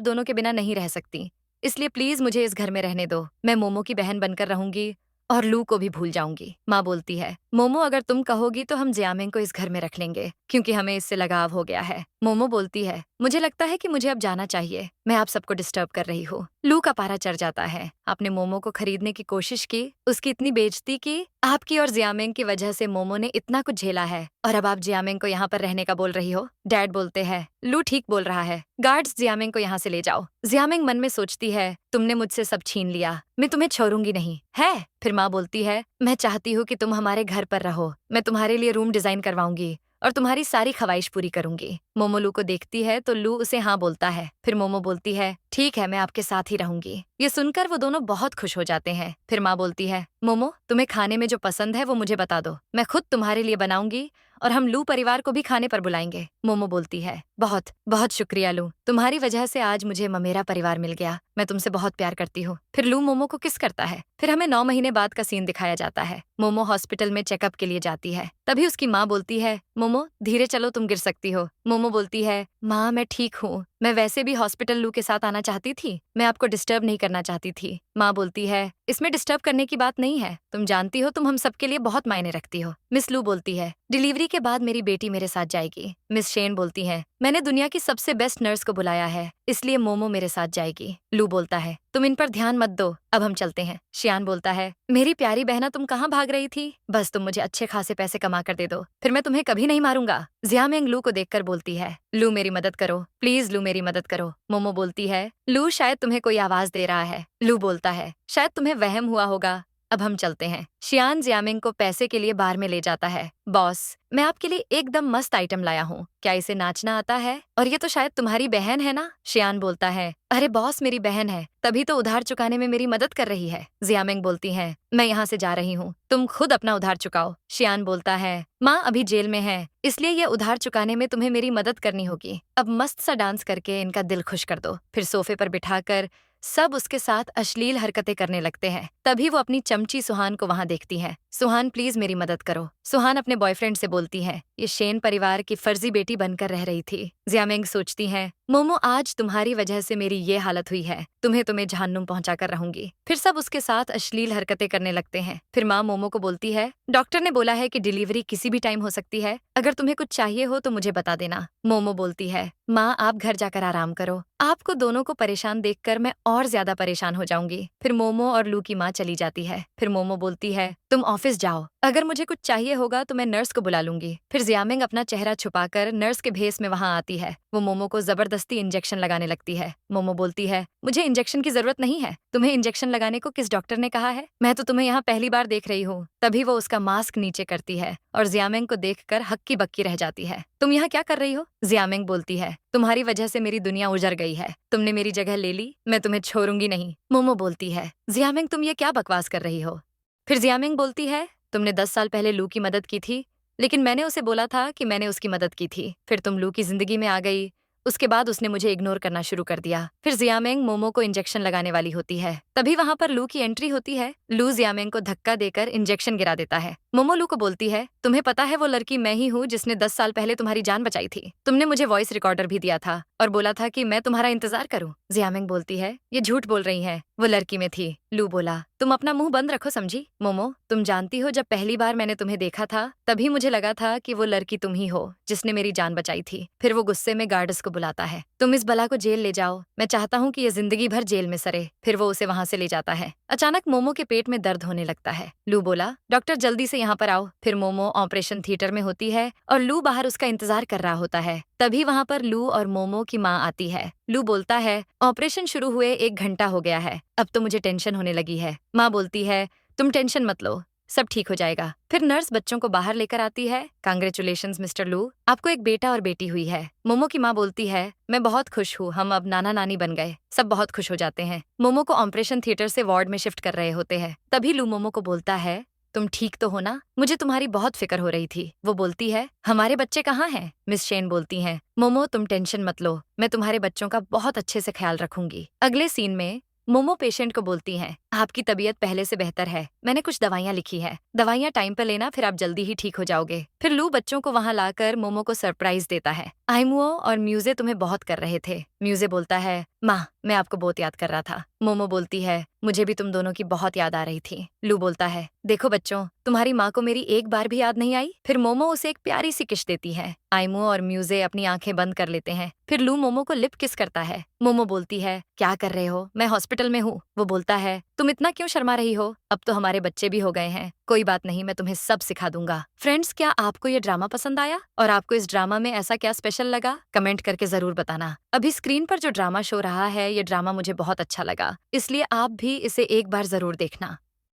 दोनों के बिना नहीं रह सकती, इसलिए प्लीज मुझे इस घर में रहने दो। मैं मोमो की बहन बनकर रहूंगी और लू को भी भूल जाऊंगी। माँ बोलती है, मोमो अगर तुम कहोगी तो हम जियामिंग को इस घर में रख लेंगे क्योंकि हमें इससे लगाव हो गया है। मोमो बोलती है, मुझे लगता है कि मुझे अब जाना चाहिए, मैं आप सबको डिस्टर्ब कर रही हूँ। लू का पारा चढ़ जाता है। आपने मोमो को खरीदने की कोशिश की, उसकी इतनी बेइज्जती की, आपकी और जियामिंग की वजह से मोमो ने इतना कुछ झेला है और अब आप जियामिंग को यहाँ पर रहने का बोल रही हो। डैड बोलते हैं, लू ठीक बोल रहा है, गार्ड्स जियामिंग को यहाँ से ले जाओ। जियामिंग मन में सोचती है, तुमने मुझसे सब छीन लिया, मैं तुम्हें छोड़ूंगी नहीं है। फिर माँ बोलती है, मैं चाहती हूँ कि तुम हमारे घर पर रहो, मैं तुम्हारे लिए रूम डिजाइन करवाऊंगी और तुम्हारी सारी ख्वाहिश पूरी करूंगी। मोमो लू को देखती है तो लू उसे हाँ बोलता है। फिर मोमो बोलती है, ठीक है, मैं आपके साथ ही रहूंगी। ये सुनकर वो दोनों बहुत खुश हो जाते हैं। फिर माँ बोलती है, मोमो तुम्हें खाने में जो पसंद है वो मुझे बता दो, मैं खुद तुम्हारे लिए बनाऊंगी और हम लू परिवार को भी खाने पर बुलाएंगे। मोमो बोलती है, बहुत बहुत शुक्रिया लू, तुम्हारी वजह से आज मुझे मेरा परिवार मिल गया, मैं तुमसे बहुत प्यार करती हूँ। फिर लू मोमो को किस करता है। फिर हमें 9 महीने बाद का सीन दिखाया जाता है। मोमो हॉस्पिटल में चेकअप के लिए जाती है। तभी उसकी माँ बोलती है, मोमो धीरे चलो, तुम गिर सकती हो। मोमो बोलती है, माँ मैं ठीक हूँ, मैं वैसे भी हॉस्पिटल लू के साथ आना चाहती थी, मैं आपको डिस्टर्ब नहीं करना चाहती थी। माँ बोलती है, इसमें डिस्टर्ब करने की बात नहीं है, तुम जानती हो तुम हम सबके लिए बहुत मायने रखती हो। मिस लू बोलती है, डिलीवरी के बाद मेरी बेटी मेरे साथ जाएगी। मिस शेन बोलती है, मैंने दुनिया की सबसे बेस्ट नर्स को बुलाया है, इसलिए मोमो मेरे साथ जाएगी। लू बोलता है, तुम इन पर ध्यान मत दो, अब हम चलते हैं। शियान बोलता है, मेरी प्यारी बहना तुम कहाँ भाग रही थी, बस तुम मुझे अच्छे खासे पैसे कमा कर दे दो, फिर मैं तुम्हें कभी नहीं मारूंगा। जियामिंग लू को देखकर बोलती है, लू मेरी मदद करो प्लीज, लू मेरी मदद करो। मोमो बोलती है, लू शायद तुम्हें कोई आवाज दे रहा है। लू बोलता है, शायद तुम्हें वहम हुआ होगा, अब हम चलते हैं। शियान जियामिंग को पैसे के लिए बार में ले जाता है। बॉस मैं आपके लिए एकदम मस्त आइटम लाया हूँ, क्या इसे नाचना आता है, और ये तो शायद तुम्हारी बहन है ना। शियान बोलता है, अरे बॉस मेरी बहन है, तभी तो उधार चुकाने में मेरी मदद कर रही है। जियामिंग बोलती है, मैं यहाँ से जा रही हूँ, तुम खुद अपना उधार चुकाओ। शियान बोलता है, माँ अभी जेल में है, इसलिए ये उधार चुकाने में तुम्हें मेरी मदद करनी होगी, अब मस्त सा डांस करके इनका दिल खुश कर दो। फिर सोफे पर बिठाकर सब उसके साथ अश्लील हरकतें करने लगते हैं। तभी वो अपनी चमची सुहान को वहां देखती है। सुहान प्लीज मेरी मदद करो। सुहान अपने बॉयफ्रेंड से बोलती है, ये शेन परिवार की फर्जी बेटी बनकर रह रही थी। जियामिंग सोचती है, मोमो आज तुम्हारी वजह से मेरी ये हालत हुई है, तुम्हें जहन्नुम पहुंचा कर रहूंगी। फिर सब उसके साथ अश्लील हरकतें करने लगते हैं। फिर माँ मोमो को बोलती है, डॉक्टर ने बोला है कि डिलीवरी किसी भी टाइम हो सकती है, अगर तुम्हें कुछ चाहिए हो तो मुझे बता देना। मोमो बोलती है, माँ आप घर जाकर आराम करो, आपको दोनों को परेशान देखकर मैं और ज्यादा परेशान हो जाऊंगी। फिर मोमो और लू की माँ चली जाती है। फिर मोमो बोलती है, तुम ऑफिस जाओ, अगर मुझे कुछ चाहिए होगा तो मैं नर्स को बुला लूंगी। फिर जियामिंग अपना चेहरा छुपाकर नर्स के भेस में वहां आती है। वो मोमो को जबरदस्ती इंजेक्शन लगाने लगती है। मोमो बोलती है, मुझे इंजेक्शन की जरूरत नहीं है, तुम्हें इंजेक्शन लगाने को किस डॉक्टर ने कहा है, मैं तो तुम्हें यहाँ पहली बार देख रही हूँ। तभी वो उसका मास्क नीचे करती है और जियामिंग को देखकर हक्की बक्की रह जाती है। तुम यहाँ क्या कर रही हो। जियामिंग बोलती है, तुम्हारी वजह से मेरी दुनिया उजड़ गई है, तुमने मेरी जगह ले ली, मैं तुम्हें छोड़ूंगी नहीं। मोमो बोलती है, जियामिंग तुम ये क्या बकवास कर रही हो। फिर जियामिंग बोलती है, तुमने 10 साल पहले लू की मदद की थी, लेकिन मैंने उसे बोला था कि मैंने उसकी मदद की थी। फिर तुम लू की जिंदगी में आ गई, उसके बाद उसने मुझे इग्नोर करना शुरू कर दिया। फिर जियामिंग मोमो को इंजेक्शन लगाने वाली होती है। तभी वहां पर लू की एंट्री होती है। लू जियामिंग को धक्का देकर इंजेक्शन गिरा देता है। मोमो लू को बोलती है, तुम्हें पता है वो लड़की मैं ही हूँ जिसने 10 साल पहले तुम्हारी जान बचाई थी, तुमने मुझे वॉइस रिकॉर्डर भी दिया था और बोला था कि मैं तुम्हारा इंतजार करूँ। जियामिंग बोलती है, ये झूठ बोल रही है, वो लड़की में थी। लू बोला, तुम अपना मुंह बंद रखो समझी। मोमो तुम जानती हो जब पहली बार मैंने तुम्हें देखा था तभी मुझे लगा था कि वो लड़की तुम ही हो जिसने मेरी जान बचाई थी। फिर वो गुस्से में गार्ड्स को बुलाता है, तुम इस बला को जेल ले जाओ, मैं चाहता हूँ कि ये जिंदगी भर जेल में सरे। फिर वो उसे वहां से ले जाता है। अचानक मोमो के पेट में दर्द होने लगता है। लू बोला, डॉक्टर जल्दी से यहाँ पर आओ। फिर मोमो ऑपरेशन थिएटर में होती है और लू बाहर उसका इंतजार कर रहा होता है। तभी वहां पर लू और मोमो की माँ आती है। लू बोलता है, ऑपरेशन शुरू हुए 1 घंटा हो गया है, अब तो मुझे टेंशन होने लगी है। माँ बोलती है, तुम टेंशन मत लो, सब ठीक हो जाएगा। फिर नर्स बच्चों को बाहर लेकर आती है। कांग्रेचुलेशंस मिस्टर लू, आपको एक बेटा और बेटी हुई है। मोमो की माँ बोलती है, मैं बहुत खुश हूँ, हम अब नाना नानी बन गए। सब बहुत खुश हो जाते हैं। मोमो को ऑपरेशन थिएटर से वार्ड में शिफ्ट कर रहे होते हैं। तभी लू मोमो को बोलता है, तुम ठीक तो हो ना, मुझे तुम्हारी बहुत फिक्र हो रही थी। वो बोलती है, हमारे बच्चे कहाँ हैं। मिस शेन बोलती हैं, मोमो तुम टेंशन मत लो, मैं तुम्हारे बच्चों का बहुत अच्छे से ख्याल रखूंगी। अगले सीन में मोमो पेशेंट को बोलती हैं, आपकी तबीयत पहले से बेहतर है। मैंने कुछ दवाइयाँ लिखी है। दवाइयाँ टाइम पर लेना, फिर आप जल्दी ही ठीक हो जाओगे। फिर लू बच्चों को वहाँ लाकर मोमो को सरप्राइज देता है। आइमुओ और म्यूजे तुम्हें बहुत कर रहे थे। म्यूजे बोलता है, माँ मैं आपको बहुत याद कर रहा था। मोमो बोलती है, मुझे भी तुम दोनों की बहुत याद आ रही थी। लू बोलता है, देखो बच्चों, तुम्हारी माँ को मेरी एक बार भी याद नहीं आई। फिर मोमो उसे एक प्यारी सी किस देती है। आइमुओ और म्यूजे अपनी आंखें बंद कर लेते हैं। फिर लू मोमो को लिप किस करता है। मोमो बोलती है, क्या कर रहे हो, मैं हॉस्पिटल में हूँ। वो बोलता है, तुम इतना क्यों शर्मा रही हो, अब तो हमारे बच्चे भी हो गए हैं। कोई बात नहीं, मैं तुम्हें सब सिखा दूंगा। फ्रेंड्स, क्या आपको ये ड्रामा पसंद आया और आपको इस ड्रामा में ऐसा क्या स्पेशल लगा, कमेंट करके जरूर बताना। अभी स्क्रीन पर जो ड्रामा शो रहा है, ये ड्रामा मुझे बहुत अच्छा लगा, इसलिए आप भी इसे एक बार जरूर देखना।